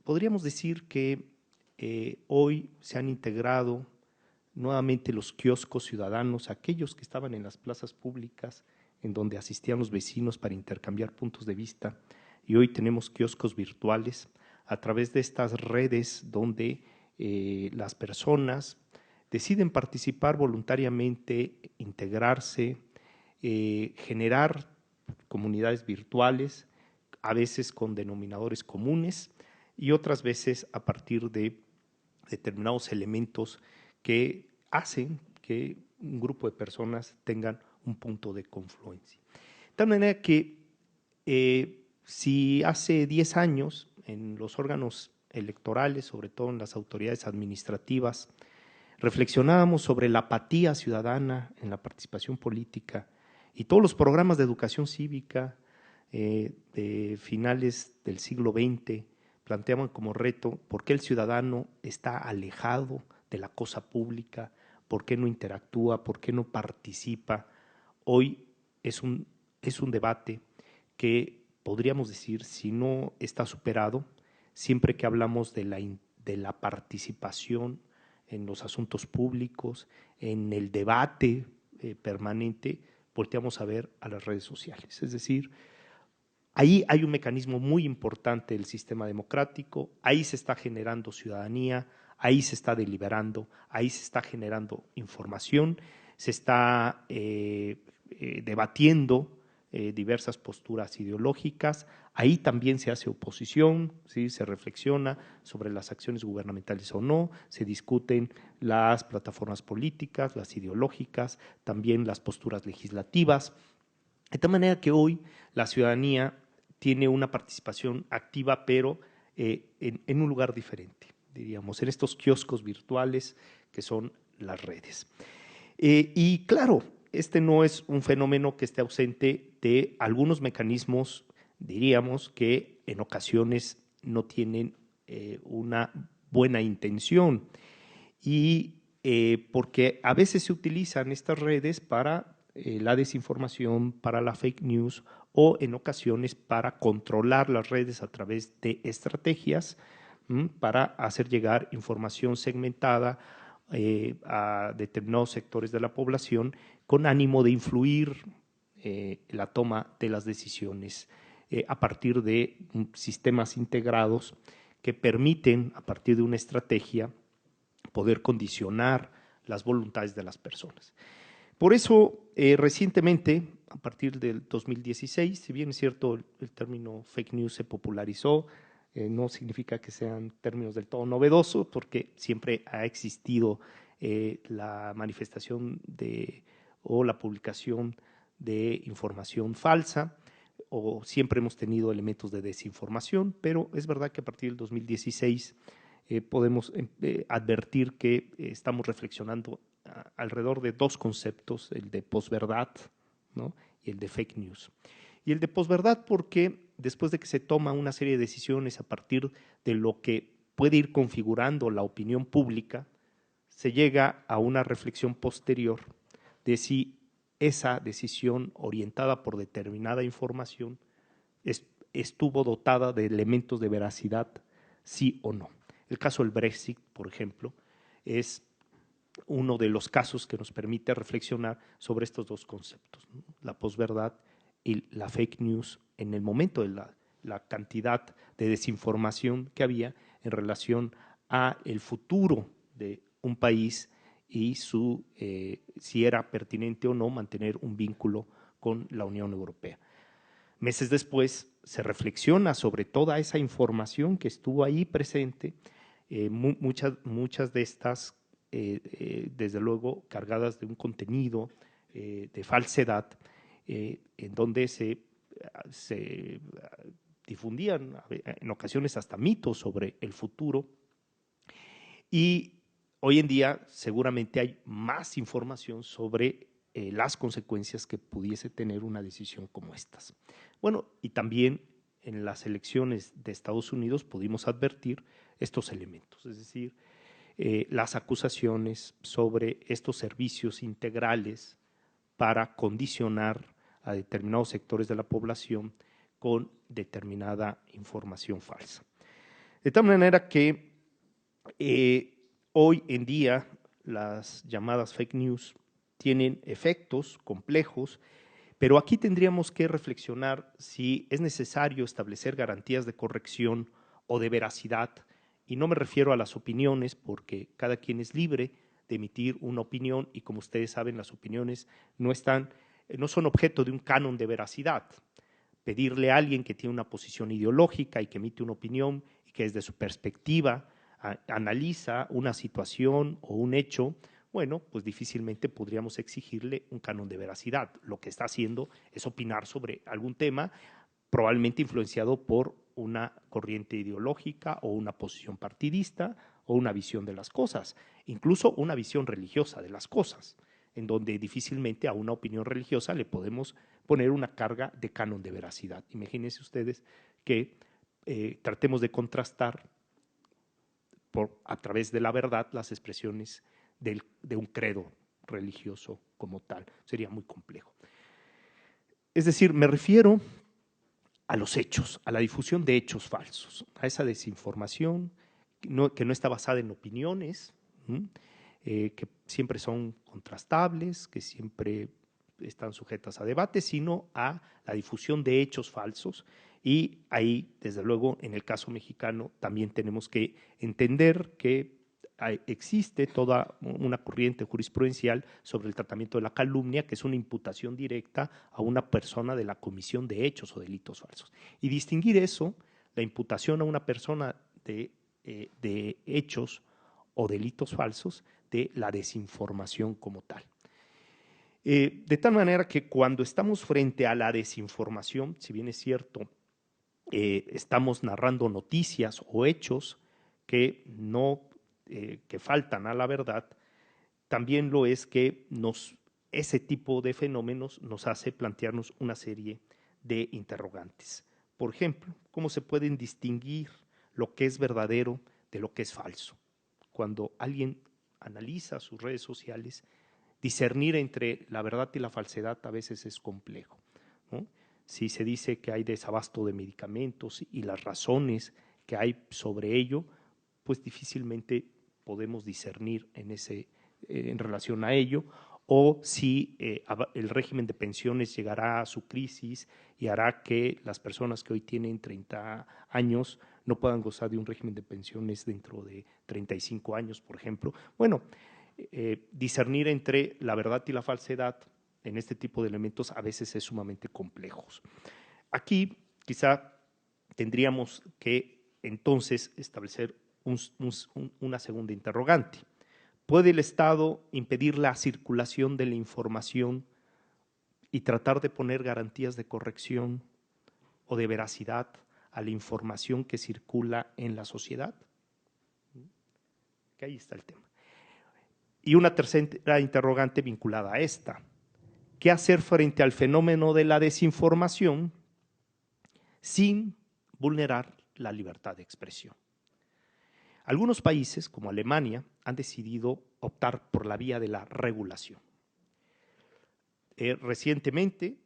Podríamos decir que hoy se han integrado nuevamente los kioscos ciudadanos, aquellos que estaban en las plazas públicas, en donde asistían los vecinos para intercambiar puntos de vista, y hoy tenemos kioscos virtuales a través de estas redes donde las personas deciden participar voluntariamente, integrarse, generar comunidades virtuales, a veces con denominadores comunes y otras veces a partir de determinados elementos que hacen que un grupo de personas tengan un punto de confluencia. De tal manera que si hace 10 años en los órganos electorales, sobre todo en las autoridades administrativas. Reflexionábamos sobre la apatía ciudadana en la participación política y todos los programas de educación cívica de finales del siglo XX planteaban como reto por qué el ciudadano está alejado de la cosa pública, por qué no interactúa, por qué no participa. Hoy es un debate que podríamos decir, si no está superado, siempre que hablamos de la participación en los asuntos públicos, en el debate permanente, volteamos a ver a las redes sociales. Es decir, ahí hay un mecanismo muy importante del sistema democrático, ahí se está generando ciudadanía, ahí se está deliberando, ahí se está generando información, se está debatiendo diversas posturas ideológicas, ahí también se hace oposición, ¿sí? Se reflexiona sobre las acciones gubernamentales o no, se discuten las plataformas políticas, las ideológicas, también las posturas legislativas, de tal manera que hoy la ciudadanía tiene una participación activa, pero en un lugar diferente, diríamos, en estos kioscos virtuales que son las redes. Y claro, este no es un fenómeno que esté ausente de algunos mecanismos, diríamos, que en ocasiones no tienen una buena intención y porque a veces se utilizan estas redes para la desinformación, para la fake news o en ocasiones para controlar las redes a través de estrategias para hacer llegar información segmentada a determinados sectores de la población con ánimo de influir la toma de las decisiones a partir de sistemas integrados que permiten, a partir de una estrategia, poder condicionar las voluntades de las personas. Por eso, recientemente, a partir del 2016, si bien es cierto el término fake news se popularizó, no significa que sean términos del todo novedosos, porque siempre ha existido la manifestación o la publicación de información falsa, o siempre hemos tenido elementos de desinformación, pero es verdad que a partir del 2016 podemos advertir que estamos reflexionando alrededor de dos conceptos, el de posverdad, ¿no? Y el de fake news. Y el de posverdad porque después de que se toma una serie de decisiones a partir de lo que puede ir configurando la opinión pública, se llega a una reflexión posterior de si esa decisión orientada por determinada información estuvo dotada de elementos de veracidad, sí o no. El caso del Brexit, por ejemplo, es uno de los casos que nos permite reflexionar sobre estos dos conceptos, ¿no? La posverdad y la fake news en el momento de la cantidad de desinformación que había en relación a el futuro de un país y si era pertinente o no mantener un vínculo con la Unión Europea. Meses después se reflexiona sobre toda esa información que estuvo ahí presente, muchas de estas, desde luego, cargadas de un contenido de falsedad, en donde se difundían en ocasiones hasta mitos sobre el futuro. Y hoy en día seguramente hay más información sobre las consecuencias que pudiese tener una decisión como estas. Bueno, y también en las elecciones de Estados Unidos pudimos advertir estos elementos, es decir, las acusaciones sobre estos servicios integrales para condicionar a determinados sectores de la población con determinada información falsa. De tal manera que hoy en día las llamadas fake news tienen efectos complejos, pero aquí tendríamos que reflexionar si es necesario establecer garantías de corrección o de veracidad, y no me refiero a las opiniones, porque cada quien es libre de emitir una opinión y como ustedes saben las opiniones no son objeto de un canon de veracidad. Pedirle a alguien que tiene una posición ideológica y que emite una opinión y que desde su perspectiva analiza una situación o un hecho, bueno, pues difícilmente podríamos exigirle un canon de veracidad. Lo que está haciendo es opinar sobre algún tema, probablemente influenciado por una corriente ideológica o una posición partidista o una visión de las cosas, incluso una visión religiosa de las cosas, en donde difícilmente a una opinión religiosa le podemos poner una carga de canon de veracidad. Imagínense ustedes que tratemos de contrastar a través de la verdad las expresiones de un credo religioso como tal. Sería muy complejo. Es decir, me refiero a los hechos, a la difusión de hechos falsos, a esa desinformación que no está basada en opiniones, que siempre son contrastables, que siempre están sujetas a debate, sino a la difusión de hechos falsos. Y ahí, desde luego, en el caso mexicano, también tenemos que entender que existe toda una corriente jurisprudencial sobre el tratamiento de la calumnia, que es una imputación directa a una persona de la comisión de hechos o delitos falsos. Y distinguir eso, la imputación a una persona de hechos o delitos falsos, de la desinformación como tal. De tal manera que cuando estamos frente a la desinformación, si bien es cierto, estamos narrando noticias o hechos que faltan a la verdad, también lo es que ese tipo de fenómenos nos hace plantearnos una serie de interrogantes. Por ejemplo, ¿cómo se pueden distinguir lo que es verdadero de lo que es falso? Cuando alguien analiza sus redes sociales, discernir entre la verdad y la falsedad a veces es complejo, ¿no? Si se dice que hay desabasto de medicamentos y las razones que hay sobre ello, pues difícilmente podemos discernir en relación a ello, o si el régimen de pensiones llegará a su crisis y hará que las personas que hoy tienen 30 años no puedan gozar de un régimen de pensiones dentro de 35 años, por ejemplo. Bueno, discernir entre la verdad y la falsedad en este tipo de elementos a veces es sumamente complejo. Aquí quizá tendríamos que entonces establecer una segunda interrogante. ¿Puede el Estado impedir la circulación de la información y tratar de poner garantías de corrección o de veracidad a la información que circula en la sociedad? Que ahí está el tema. Y una tercera interrogante vinculada a esta. ¿Qué hacer frente al fenómeno de la desinformación sin vulnerar la libertad de expresión? Algunos países, como Alemania, han decidido optar por la vía de la regulación. Recientemente,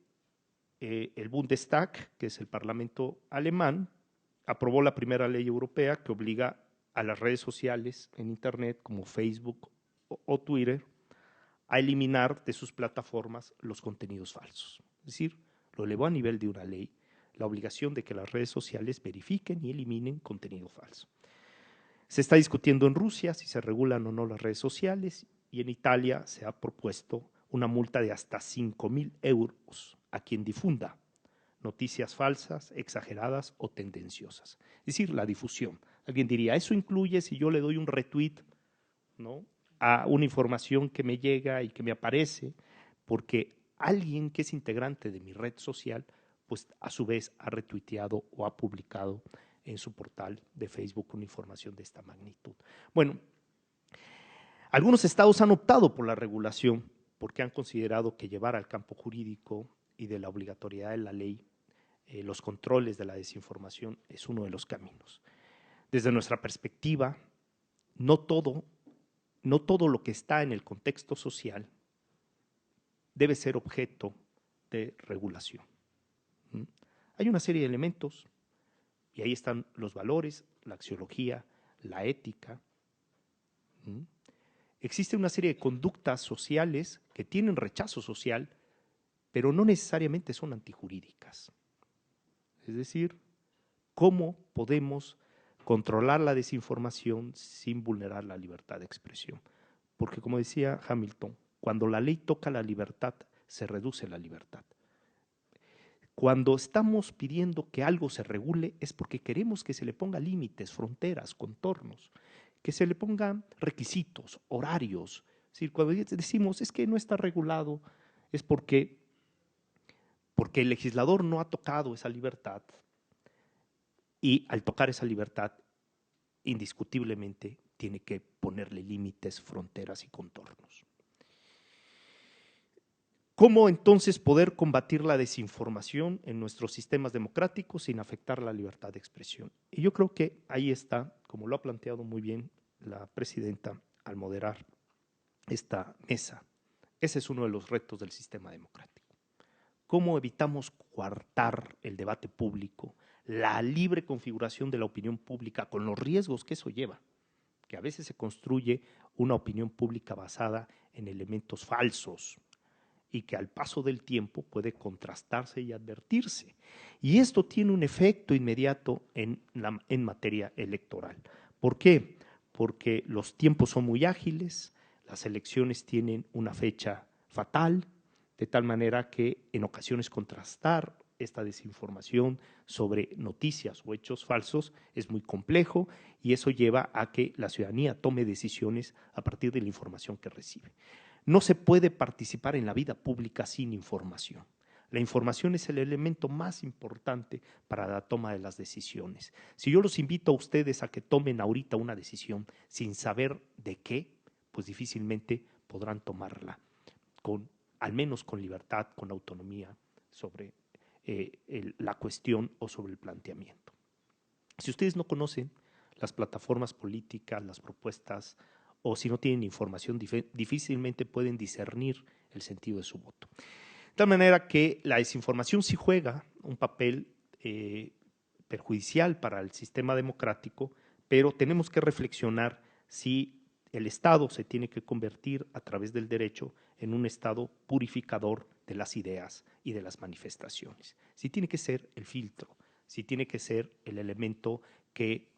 el Bundestag, que es el Parlamento alemán, aprobó la primera ley europea que obliga a las redes sociales en Internet, como Facebook o Twitter, a eliminar de sus plataformas los contenidos falsos. Es decir, lo elevó a nivel de una ley, la obligación de que las redes sociales verifiquen y eliminen contenido falso. Se está discutiendo en Rusia si se regulan o no las redes sociales, y en Italia se ha propuesto una multa de hasta 5.000 euros a quien difunda noticias falsas, exageradas o tendenciosas. Es decir, la difusión. Alguien diría, eso incluye si yo le doy un retweet, ¿no?, a una información que me llega y que me aparece, porque alguien que es integrante de mi red social, pues a su vez ha retuiteado o ha publicado en su portal de Facebook una información de esta magnitud. Bueno, algunos estados han optado por la regulación porque han considerado que llevar al campo jurídico y de la obligatoriedad de la ley los controles de la desinformación es uno de los caminos. Desde nuestra perspectiva, no todo lo que está en el contexto social debe ser objeto de regulación. Hay una serie de elementos, y ahí están los valores, la axiología, la ética. Existe una serie de conductas sociales que tienen rechazo social, pero no necesariamente son antijurídicas. Es decir, ¿cómo podemos controlar la desinformación sin vulnerar la libertad de expresión? Porque, como decía Hamilton, cuando la ley toca la libertad, se reduce la libertad. Cuando estamos pidiendo que algo se regule es porque queremos que se le ponga límites, fronteras, contornos, que se le pongan requisitos, horarios. Es decir, cuando decimos es que no está regulado, es porque el legislador no ha tocado esa libertad y al tocar esa libertad, indiscutiblemente tiene que ponerle límites, fronteras y contornos. ¿Cómo entonces poder combatir la desinformación en nuestros sistemas democráticos sin afectar la libertad de expresión? Y yo creo que ahí está, como lo ha planteado muy bien la presidenta al moderar esta mesa, ese es uno de los retos del sistema democrático. ¿Cómo evitamos coartar el debate público, la libre configuración de la opinión pública con los riesgos que eso lleva? Que a veces se construye una opinión pública basada en elementos falsos y que al paso del tiempo puede contrastarse y advertirse. Y esto tiene un efecto inmediato en materia electoral. ¿Por qué? Porque los tiempos son muy ágiles, las elecciones tienen una fecha fatal, de tal manera que en ocasiones contrastar esta desinformación sobre noticias o hechos falsos es muy complejo y eso lleva a que la ciudadanía tome decisiones a partir de la información que recibe. No se puede participar en la vida pública sin información. La información es el elemento más importante para la toma de las decisiones. Si yo los invito a ustedes a que tomen ahorita una decisión sin saber de qué, pues difícilmente podrán tomarla al menos con libertad, con autonomía sobre la cuestión o sobre el planteamiento. Si ustedes no conocen las plataformas políticas, las propuestas, o si no tienen información, difícilmente pueden discernir el sentido de su voto. De tal manera que la desinformación sí juega un papel perjudicial para el sistema democrático, pero tenemos que reflexionar si el Estado se tiene que convertir a través del derecho en un Estado purificador de las ideas y de las manifestaciones. Si tiene que ser el filtro, si tiene que ser el elemento que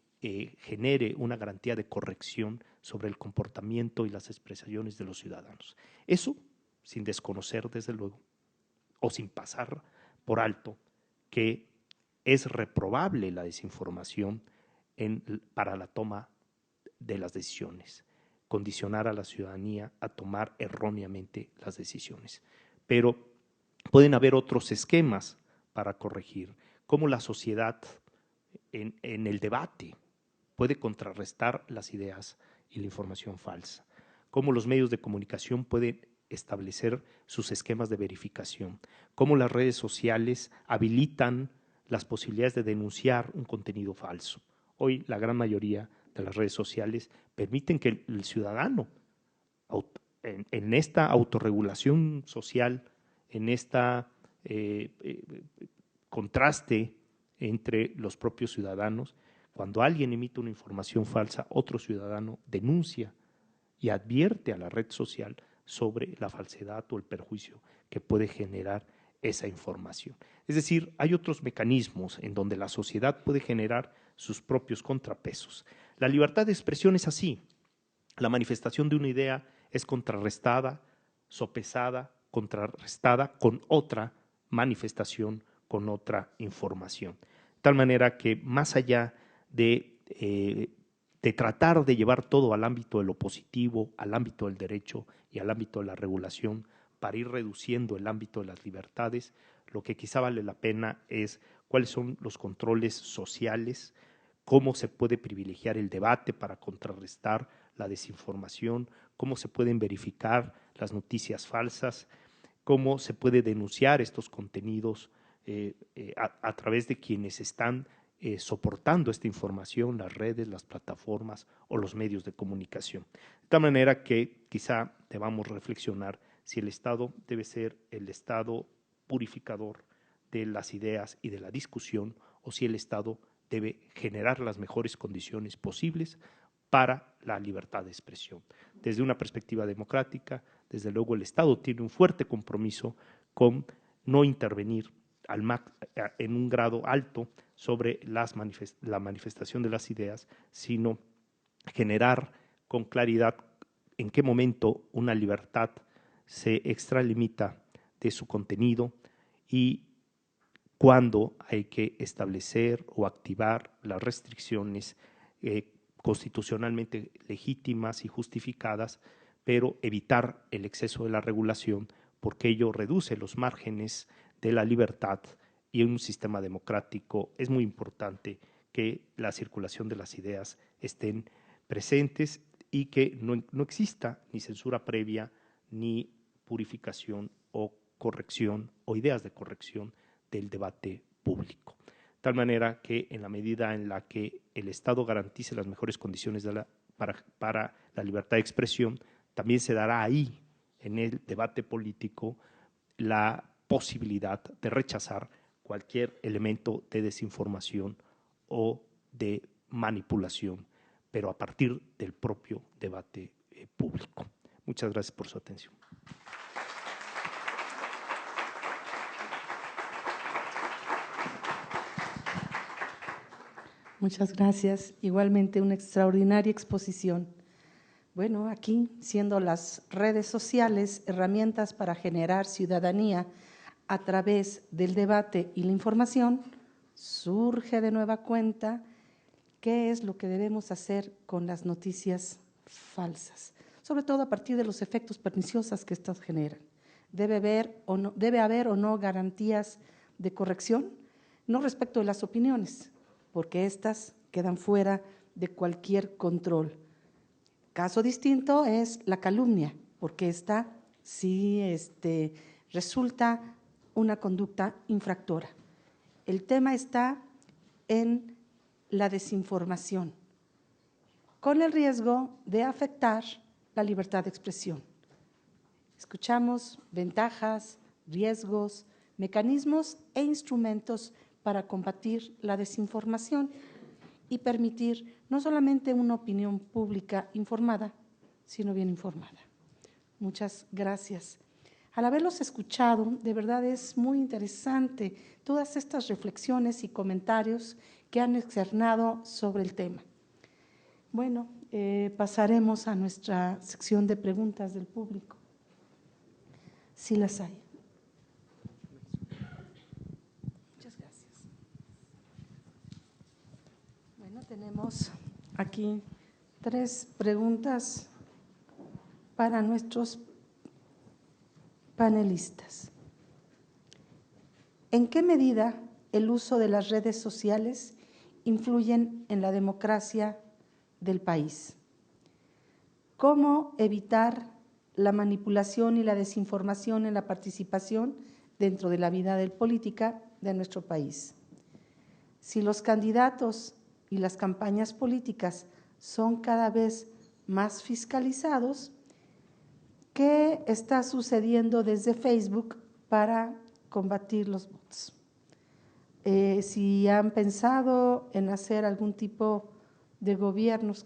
genere una garantía de corrección sobre el comportamiento y las expresiones de los ciudadanos. Eso sin desconocer, desde luego, o sin pasar por alto que es reprobable la desinformación para la toma de las decisiones, condicionar a la ciudadanía a tomar erróneamente las decisiones. Pero pueden haber otros esquemas para corregir, como la sociedad en el debate puede contrarrestar las ideas y la información falsa, cómo los medios de comunicación pueden establecer sus esquemas de verificación, cómo las redes sociales habilitan las posibilidades de denunciar un contenido falso. Hoy la gran mayoría de las redes sociales permiten que el ciudadano, en esta autorregulación social, en esta contraste entre los propios ciudadanos, cuando alguien emite una información falsa, otro ciudadano denuncia y advierte a la red social sobre la falsedad o el perjuicio que puede generar esa información. Es decir, hay otros mecanismos en donde la sociedad puede generar sus propios contrapesos. La libertad de expresión es así. La manifestación de una idea es contrarrestada, sopesada, contrarrestada con otra manifestación, con otra información. De tal manera que más allá de tratar de llevar todo al ámbito de lo positivo, al ámbito del derecho y al ámbito de la regulación para ir reduciendo el ámbito de las libertades, lo que quizá vale la pena es cuáles son los controles sociales, cómo se puede privilegiar el debate para contrarrestar la desinformación, cómo se pueden verificar las noticias falsas, cómo se puede denunciar estos contenidos a través de quienes están soportando esta información, las redes, las plataformas o los medios de comunicación. De tal manera que quizá debamos reflexionar si el Estado debe ser el Estado purificador de las ideas y de la discusión o si el Estado debe generar las mejores condiciones posibles para la libertad de expresión. Desde una perspectiva democrática, desde luego el Estado tiene un fuerte compromiso con no intervenir en un grado alto sobre la manifestación de las ideas, sino generar con claridad en qué momento una libertad se extralimita de su contenido y cuándo hay que establecer o activar las restricciones constitucionalmente legítimas y justificadas, pero evitar el exceso de la regulación, porque ello reduce los márgenes de la libertad y en un sistema democrático es muy importante que la circulación de las ideas estén presentes y que no exista ni censura previa, ni purificación o corrección o ideas de corrección del debate público. De tal manera que en la medida en la que el Estado garantice las mejores condiciones para la libertad de expresión, también se dará ahí, en el debate político, la posibilidad de rechazar cualquier elemento de desinformación o de manipulación, pero a partir del propio debate público. Muchas gracias por su atención. Muchas gracias. Igualmente una extraordinaria exposición. Bueno, aquí, siendo las redes sociales herramientas para generar ciudadanía a través del debate y la información, surge de nueva cuenta qué es lo que debemos hacer con las noticias falsas, sobre todo a partir de los efectos perniciosos que estas generan. ¿Debe haber o no garantías de corrección? No respecto de las opiniones, porque éstas quedan fuera de cualquier control. Caso distinto es la calumnia, porque esta sí resulta una conducta infractora. El tema está en la desinformación, con el riesgo de afectar la libertad de expresión. Escuchamos ventajas, riesgos, mecanismos e instrumentos para combatir la desinformación y permitir no solamente una opinión pública informada, sino bien informada. Muchas gracias. Al haberlos escuchado, de verdad es muy interesante todas estas reflexiones y comentarios que han externado sobre el tema. Bueno, pasaremos a nuestra sección de preguntas del público, si las hay. Muchas gracias. Bueno, tenemos aquí 3 preguntas para nuestros panelistas. ¿En qué medida el uso de las redes sociales influyen en la democracia del país? ¿Cómo evitar la manipulación y la desinformación en la participación dentro de la vida política de nuestro país? Si los candidatos y las campañas políticas son cada vez más fiscalizados, ¿qué está sucediendo desde Facebook para combatir los bots? Si han pensado en hacer algún tipo de gobiernos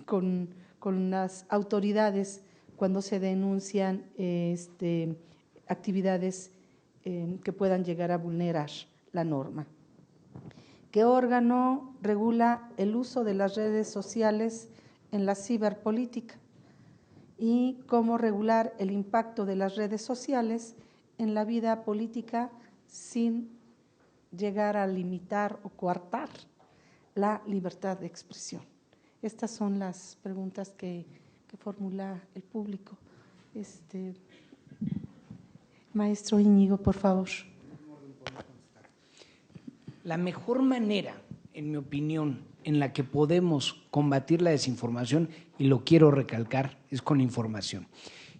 con las autoridades cuando se denuncian actividades que puedan llegar a vulnerar la norma. ¿Qué órgano regula el uso de las redes sociales en la ciberpolítica? Y cómo regular el impacto de las redes sociales en la vida política sin llegar a limitar o coartar la libertad de expresión. Estas son las preguntas que formula el público. Maestro Íñigo, por favor. La mejor manera, en mi opinión, en la que podemos combatir la desinformación, y lo quiero recalcar, es con información.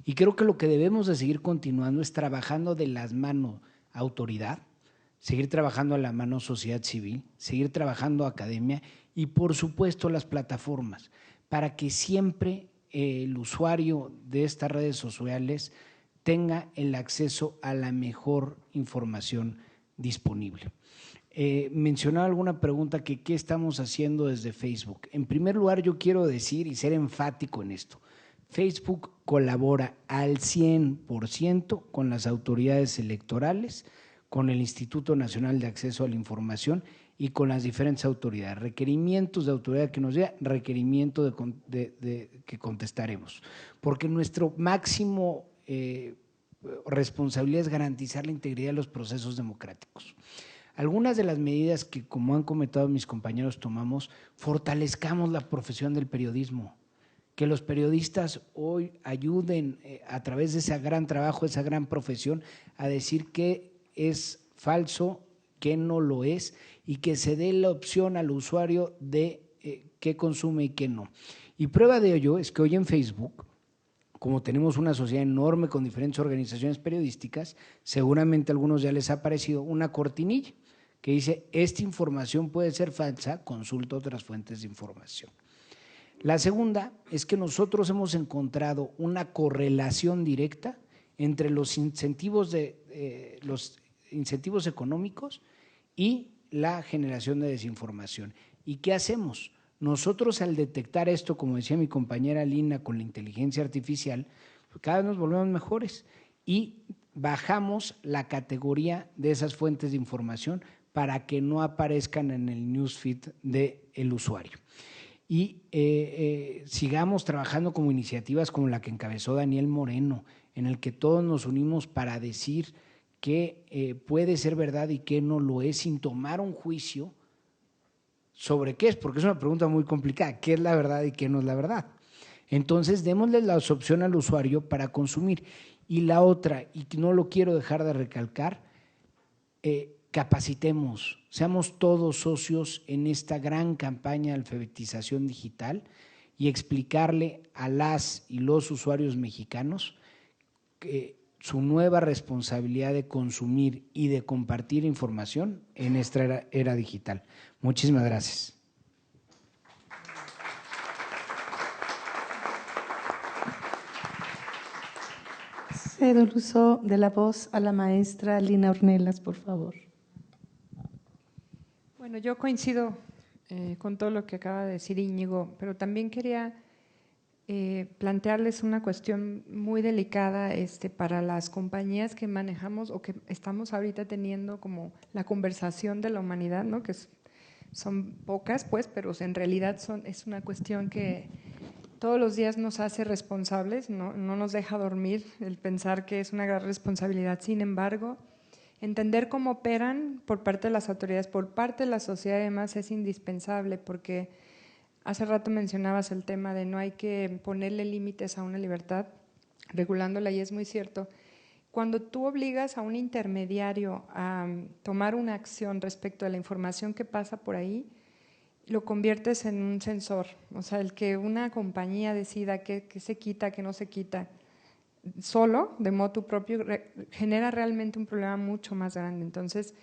Y creo que lo que debemos de seguir continuando es trabajando de las manos autoridad, seguir trabajando a la mano sociedad civil, seguir trabajando academia y, por supuesto, las plataformas, para que siempre el usuario de estas redes sociales tenga el acceso a la mejor información disponible. Mencionaba alguna pregunta que qué estamos haciendo desde Facebook. En primer lugar, yo quiero decir y ser enfático en esto. Facebook colabora al 100% con las autoridades electorales, con el Instituto Nacional de Acceso a la Información y con las diferentes autoridades. Requerimientos de autoridad que nos dé, requerimiento que contestaremos. Porque nuestro máximo responsabilidad es garantizar la integridad de los procesos democráticos. Algunas de las medidas que, como han comentado mis compañeros, tomamos, fortalezcamos la profesión del periodismo, que los periodistas hoy ayuden a través de ese gran trabajo, esa gran profesión, a decir qué es falso, qué no lo es, y que se dé la opción al usuario de qué consume y qué no. Y prueba de ello es que hoy en Facebook, como tenemos una sociedad enorme con diferentes organizaciones periodísticas, seguramente a algunos ya les ha aparecido una cortinilla que dice: esta información puede ser falsa, consulta otras fuentes de información. La segunda es que nosotros hemos encontrado una correlación directa entre los incentivos económicos y la generación de desinformación. ¿Y qué hacemos? Nosotros, al detectar esto, como decía mi compañera Lina, con la inteligencia artificial, pues cada vez nos volvemos mejores y bajamos la categoría de esas fuentes de información para que no aparezcan en el newsfeed del usuario. Y sigamos trabajando como iniciativas como la que encabezó Daniel Moreno, en el que todos nos unimos para decir qué puede ser verdad y qué no lo es, sin tomar un juicio sobre qué es, porque es una pregunta muy complicada: ¿qué es la verdad y qué no es la verdad? Entonces, démosle la opción al usuario para consumir. Y la otra, y no lo quiero dejar de recalcar, capacitemos, seamos todos socios en esta gran campaña de alfabetización digital y explicarle a las y los usuarios mexicanos que su nueva responsabilidad de consumir y de compartir información en esta era digital. Muchísimas gracias. Cedo el uso de la voz a la maestra Lina Ornelas, por favor. Bueno, yo coincido con todo lo que acaba de decir Íñigo, pero también quería plantearles una cuestión muy delicada para las compañías que manejamos o que estamos ahorita teniendo como la conversación de la humanidad, ¿no? Que son pocas, pues, pero en realidad es una cuestión que todos los días nos hace responsables, no nos deja dormir el pensar que es una gran responsabilidad. Sin embargo, entender cómo operan por parte de las autoridades, por parte de la sociedad además, es indispensable, porque hace rato mencionabas el tema de no hay que ponerle límites a una libertad, regulándola, y es muy cierto. Cuando tú obligas a un intermediario a tomar una acción respecto a la información que pasa por ahí, lo conviertes en un censor. O sea, el que una compañía decida qué se quita, qué no se quita, solo, de motu propio, genera realmente un problema mucho más grande. Entonces,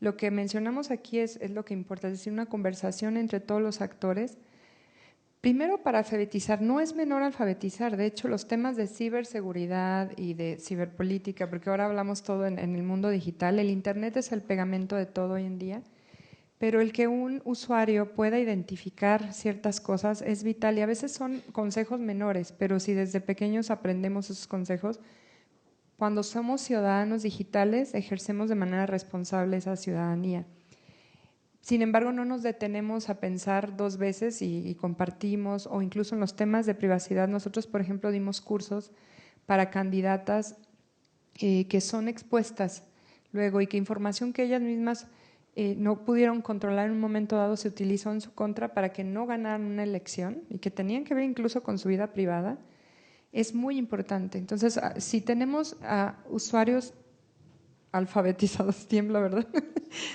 lo que mencionamos aquí es lo que importa, es decir, una conversación entre todos los actores. Primero, para alfabetizar, no es menor alfabetizar, de hecho los temas de ciberseguridad y de ciberpolítica, porque ahora hablamos todo en el mundo digital, el internet es el pegamento de todo hoy en día, pero el que un usuario pueda identificar ciertas cosas es vital, y a veces son consejos menores, pero si desde pequeños aprendemos esos consejos, cuando somos ciudadanos digitales ejercemos de manera responsable esa ciudadanía. Sin embargo, no nos detenemos a pensar dos veces y compartimos, o incluso en los temas de privacidad. Nosotros, por ejemplo, dimos cursos para candidatas que son expuestas luego, y que información que ellas mismas no pudieron controlar en un momento dado se utilizó en su contra para que no ganaran una elección, y que tenían que ver incluso con su vida privada. Es muy importante. Entonces, si tenemos a usuarios alfabetizados, tiembla, ¿verdad?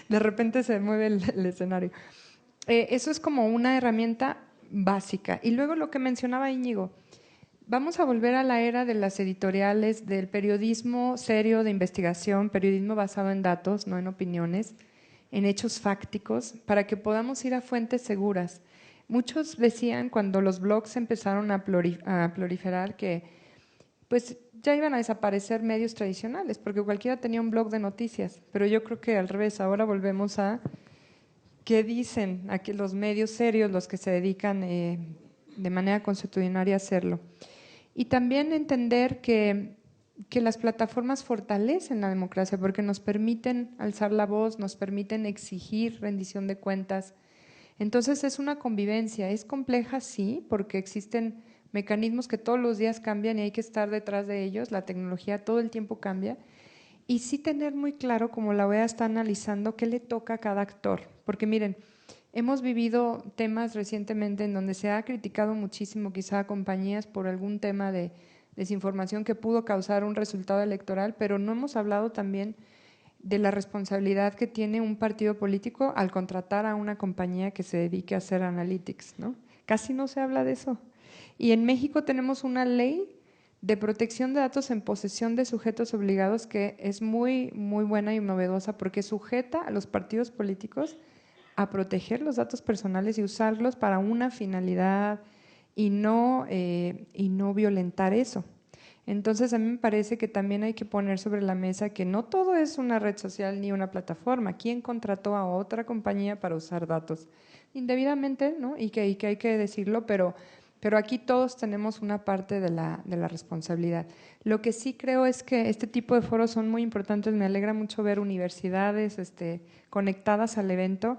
De repente se mueve el escenario. Eso es como una herramienta básica. Y luego lo que mencionaba Íñigo, vamos a volver a la era de las editoriales, del periodismo serio de investigación, periodismo basado en datos, no en opiniones, en hechos fácticos, para que podamos ir a fuentes seguras. Muchos decían, cuando los blogs empezaron a proliferar, que pues ya iban a desaparecer medios tradicionales, porque cualquiera tenía un blog de noticias, pero yo creo que al revés, ahora volvemos a qué dicen aquí los medios serios, los que se dedican de manera consuetudinaria a hacerlo. Y también entender que las plataformas fortalecen la democracia, porque nos permiten alzar la voz, nos permiten exigir rendición de cuentas. Entonces es una convivencia, es compleja, sí, porque existen mecanismos que todos los días cambian y hay que estar detrás de ellos, la tecnología todo el tiempo cambia, y sí tener muy claro, como la OEA está analizando, qué le toca a cada actor, porque miren, hemos vivido temas recientemente en donde se ha criticado muchísimo quizá a compañías por algún tema de desinformación que pudo causar un resultado electoral, pero no hemos hablado también de la responsabilidad que tiene un partido político al contratar a una compañía que se dedique a hacer analytics, ¿no? Casi no se habla de eso. Y en México tenemos una ley de protección de datos en posesión de sujetos obligados que es muy, muy buena y novedosa porque sujeta a los partidos políticos a proteger los datos personales y usarlos para una finalidad y no violentar eso. Entonces, a mí me parece que también hay que poner sobre la mesa que no todo es una red social ni una plataforma. ¿Quién contrató a otra compañía para usar datos indebidamente, ¿no? Y que hay que decirlo, pero aquí todos tenemos una parte de la responsabilidad. Lo que sí creo es que este tipo de foros son muy importantes. Me alegra mucho ver universidades conectadas al evento.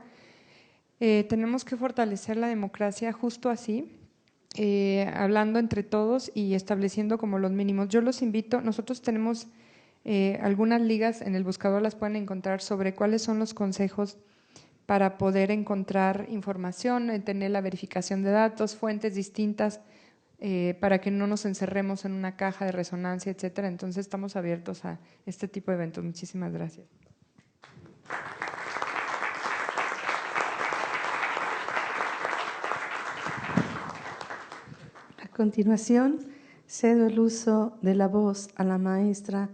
Tenemos que fortalecer la democracia justo así. Hablando entre todos y estableciendo como los mínimos. Yo los invito, nosotros tenemos algunas ligas, en el buscador las pueden encontrar sobre cuáles son los consejos para poder encontrar información, tener la verificación de datos, fuentes distintas, para que no nos encerremos en una caja de resonancia, etcétera. Entonces estamos abiertos a este tipo de eventos. Muchísimas gracias. A continuación, cedo el uso de la voz a la maestra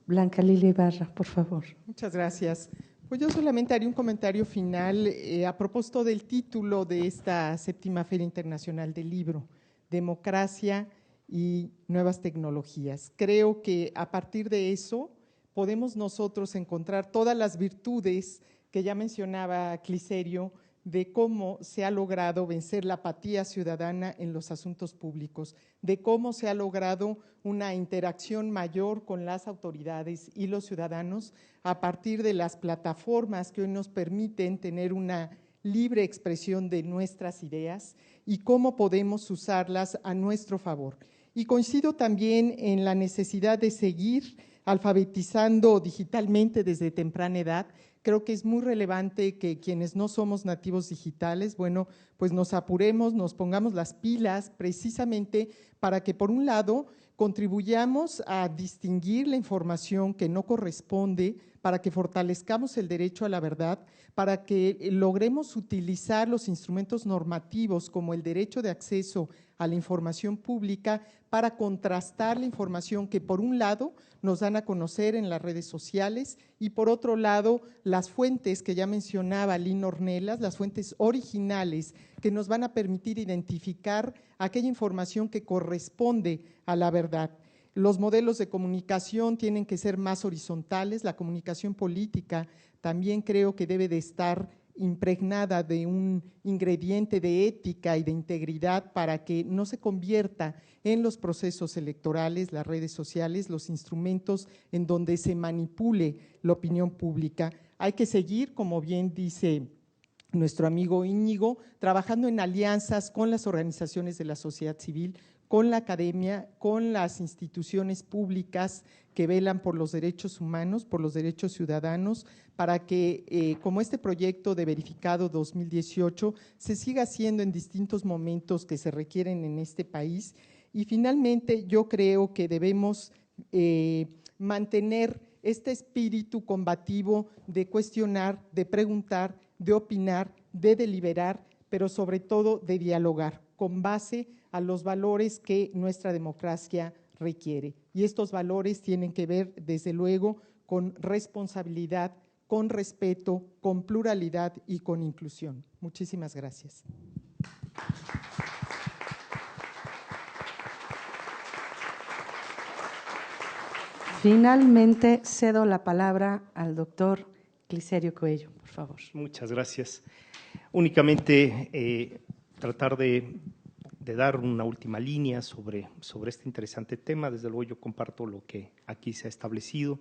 Blanca Lilia Ibarra, por favor. Muchas gracias. Pues yo solamente haría un comentario final a propósito del título de esta 7ª Feria Internacional del Libro, Democracia y Nuevas Tecnologías. Creo que a partir de eso podemos nosotros encontrar todas las virtudes que ya mencionaba Cliserio, de cómo se ha logrado vencer la apatía ciudadana en los asuntos públicos, de cómo se ha logrado una interacción mayor con las autoridades y los ciudadanos a partir de las plataformas que hoy nos permiten tener una libre expresión de nuestras ideas y cómo podemos usarlas a nuestro favor. Y coincido también en la necesidad de seguir alfabetizando digitalmente desde temprana edad. Creo que es muy relevante que quienes no somos nativos digitales, bueno, pues nos apuremos, nos pongamos las pilas precisamente para que por un lado contribuyamos a distinguir la información que no corresponde, para que fortalezcamos el derecho a la verdad, para que logremos utilizar los instrumentos normativos como el derecho de acceso a la información pública para contrastar la información que por un lado nos dan a conocer en las redes sociales y por otro lado las fuentes que ya mencionaba Lynn Ornelas, las fuentes originales que nos van a permitir identificar aquella información que corresponde a la verdad. Los modelos de comunicación tienen que ser más horizontales, la comunicación política también creo que debe de estar impregnada de un ingrediente de ética y de integridad para que no se convierta en los procesos electorales, las redes sociales, los instrumentos en donde se manipule la opinión pública. Hay que seguir, como bien dice nuestro amigo Íñigo, trabajando en alianzas con las organizaciones de la sociedad civil, con la academia, con las instituciones públicas que velan por los derechos humanos, por los derechos ciudadanos, para que, como este proyecto de Verificado 2018, se siga haciendo en distintos momentos que se requieren en este país. Y finalmente, yo creo que debemos mantener este espíritu combativo de cuestionar, de preguntar, de opinar, de deliberar, pero sobre todo de dialogar, con base a los valores que nuestra democracia requiere. Y estos valores tienen que ver, desde luego, con responsabilidad, con respeto, con pluralidad y con inclusión. Muchísimas gracias. Finalmente, cedo la palabra al doctor Cliserio Coello, por favor. Muchas gracias. Únicamente tratar de dar una última línea sobre este interesante tema. Desde luego yo comparto lo que aquí se ha establecido.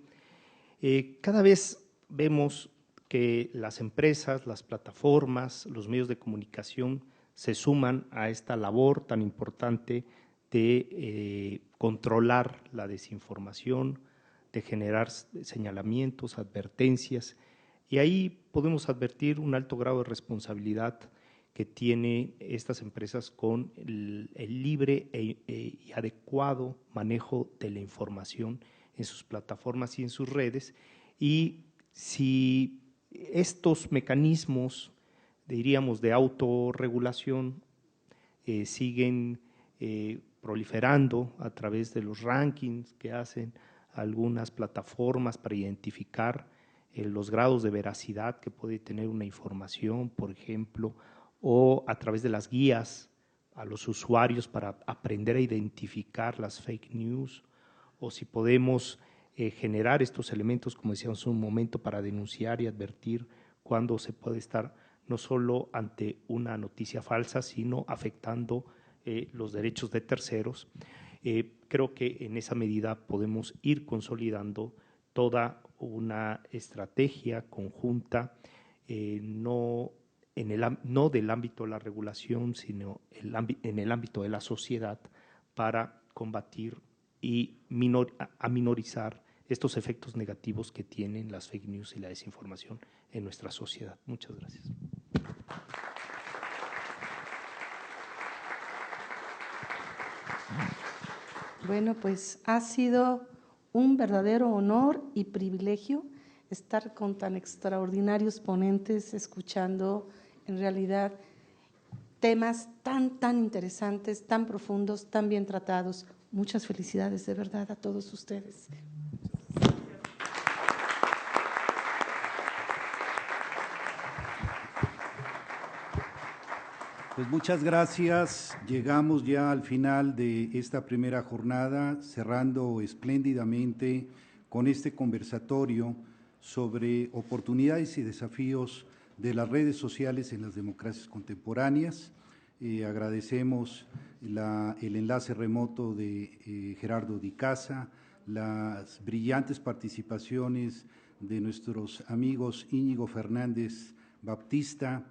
Cada vez vemos que las empresas, las plataformas, los medios de comunicación se suman a esta labor tan importante de controlar la desinformación, de generar señalamientos, advertencias, y ahí podemos advertir un alto grado de responsabilidad que tienen estas empresas con el libre y adecuado manejo de la información en sus plataformas y en sus redes, y Si estos mecanismos, diríamos, de autorregulación siguen proliferando a través de los rankings que hacen algunas plataformas para identificar los grados de veracidad que puede tener una información, por ejemplo, o a través de las guías a los usuarios para aprender a identificar las fake news, o si podemos generar estos elementos, como decíamos, un momento para denunciar y advertir cuando se puede estar no solo ante una noticia falsa, sino afectando los derechos de terceros. Creo que en esa medida podemos ir consolidando toda una estrategia conjunta, no del ámbito de la regulación, sino en el ámbito de la sociedad, para combatir y minorizar estos efectos negativos que tienen las fake news y la desinformación en nuestra sociedad. Muchas gracias. Bueno, pues ha sido un verdadero honor y privilegio estar con tan extraordinarios ponentes, escuchando en realidad temas tan interesantes, tan profundos, tan bien tratados. Muchas felicidades de verdad a todos ustedes. Pues muchas gracias. Llegamos ya al final de esta primera jornada, cerrando espléndidamente con este conversatorio sobre oportunidades y desafíos de las redes sociales en las democracias contemporáneas. Agradecemos el enlace remoto de Gerardo Di Casa, las brillantes participaciones de nuestros amigos Íñigo Fernández Baptista,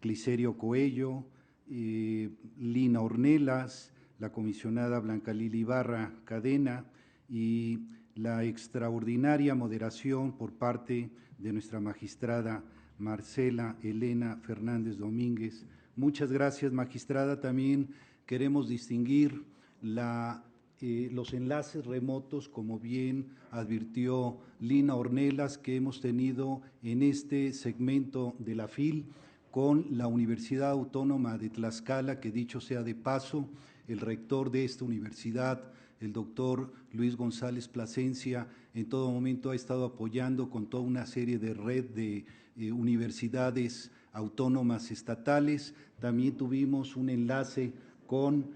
Clicerio Coello, Lina Ornelas, la comisionada Blanca Lili Ibarra Cadena y la extraordinaria moderación por parte de nuestra magistrada Marcela Elena Fernández Domínguez. Muchas gracias, magistrada. También queremos distinguir los enlaces remotos, como bien advirtió Lina Ornelas, que hemos tenido en este segmento de la FIL con la Universidad Autónoma de Tlaxcala, que dicho sea de paso, el rector de esta universidad, el doctor Luis González Plasencia, en todo momento ha estado apoyando con toda una serie de red de universidades autónomas estatales. También tuvimos un enlace con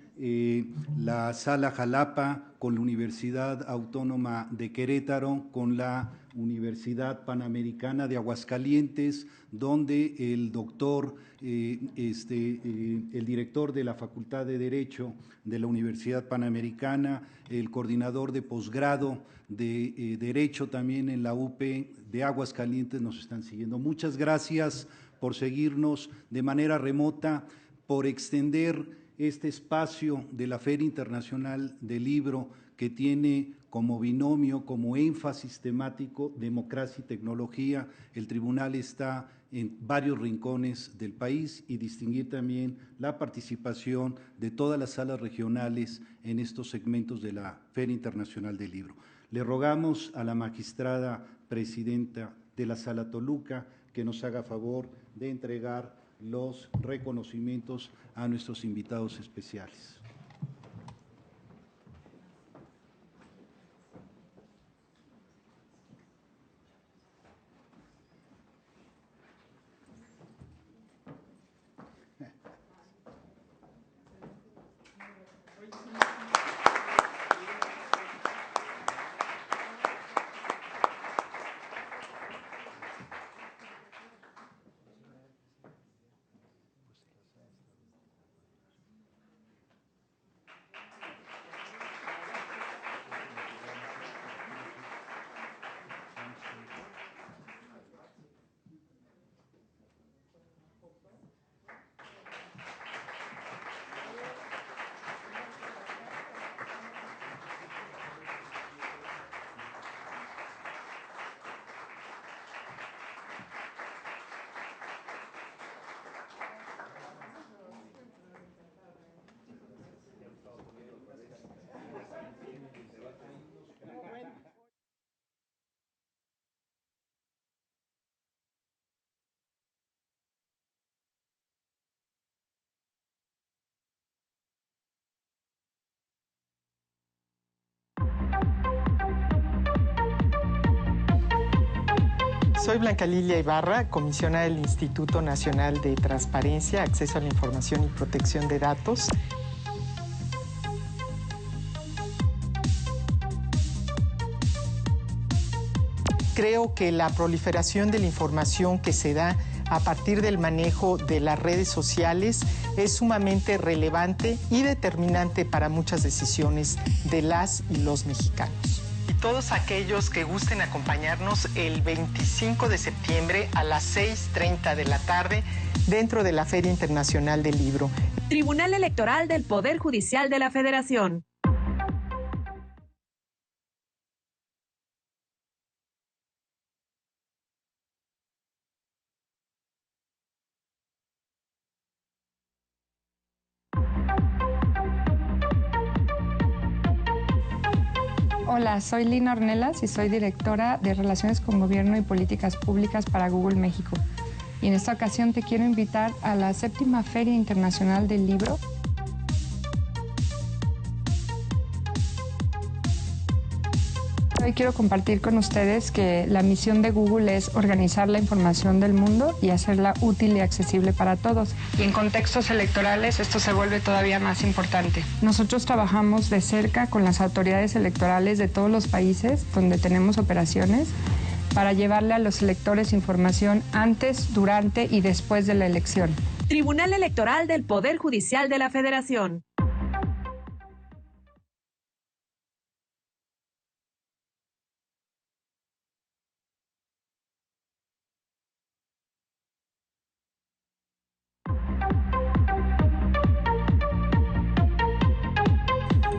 la Sala Jalapa, con la Universidad Autónoma de Querétaro, con la Universidad Panamericana de Aguascalientes, donde el doctor, el director de la Facultad de Derecho de la Universidad Panamericana, el coordinador de posgrado de Derecho también en la UP de Aguascalientes nos están siguiendo. Muchas gracias por seguirnos de manera remota, por extender este espacio de la Feria Internacional del Libro, que tiene como binomio, como énfasis temático, democracia y tecnología. El tribunal está en varios rincones del país, y distinguir también la participación de todas las salas regionales en estos segmentos de la Feria Internacional del Libro. Le rogamos a la magistrada presidenta de la Sala Toluca que nos haga favor de entregar los reconocimientos a nuestros invitados especiales. Soy Blanca Lilia Ibarra, comisionada del Instituto Nacional de Transparencia, Acceso a la Información y Protección de Datos. Creo que la proliferación de la información que se da a partir del manejo de las redes sociales es sumamente relevante y determinante para muchas decisiones de las y los mexicanos. Y todos aquellos que gusten acompañarnos el 25 de septiembre a las 6:30 de la tarde dentro de la Feria Internacional del Libro. Tribunal Electoral del Poder Judicial de la Federación. Hola, soy Lina Ornelas y soy directora de Relaciones con Gobierno y Políticas Públicas para Google México. Y en esta ocasión te quiero invitar a la 7ª Feria Internacional del Libro. Hoy quiero compartir con ustedes que la misión de Google es organizar la información del mundo y hacerla útil y accesible para todos. Y en contextos electorales esto se vuelve todavía más importante. Nosotros trabajamos de cerca con las autoridades electorales de todos los países donde tenemos operaciones para llevarle a los electores información antes, durante y después de la elección. Tribunal Electoral del Poder Judicial de la Federación.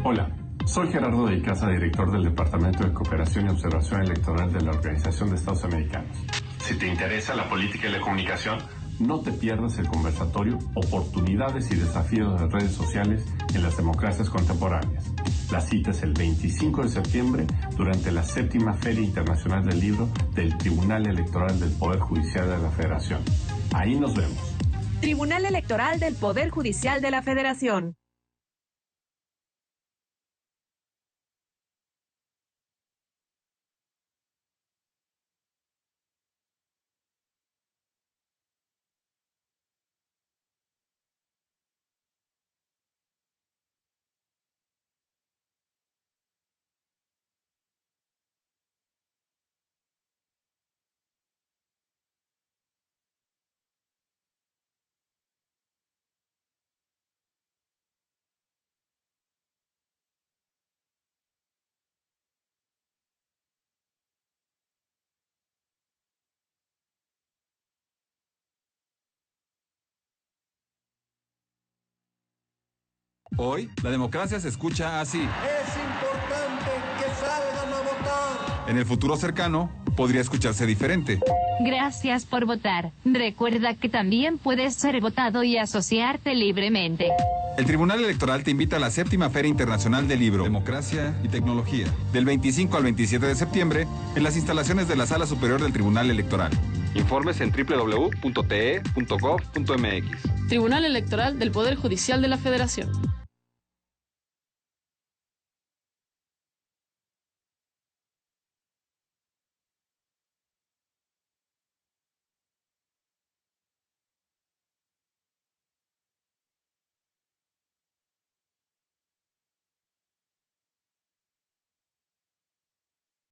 Hola, soy Gerardo de Icaza, director del Departamento de Cooperación y Observación Electoral de la Organización de Estados Americanos. Si te interesa la política y la comunicación, no te pierdas el conversatorio Oportunidades y Desafíos de las Redes Sociales en las Democracias Contemporáneas. La cita es el 25 de septiembre durante la 7ª Feria Internacional del Libro del Tribunal Electoral del Poder Judicial de la Federación. Ahí nos vemos. Tribunal Electoral del Poder Judicial de la Federación. Hoy, la democracia se escucha así. Es importante que salgan a votar. En el futuro cercano, podría escucharse diferente. Gracias por votar. Recuerda que también puedes ser votado y asociarte libremente. El Tribunal Electoral te invita a la 7ª Feria Internacional del Libro, Democracia y Tecnología, del 25 al 27 de septiembre, en las instalaciones de la Sala Superior del Tribunal Electoral. Informes en www.te.gov.mx. Tribunal Electoral del Poder Judicial de la Federación.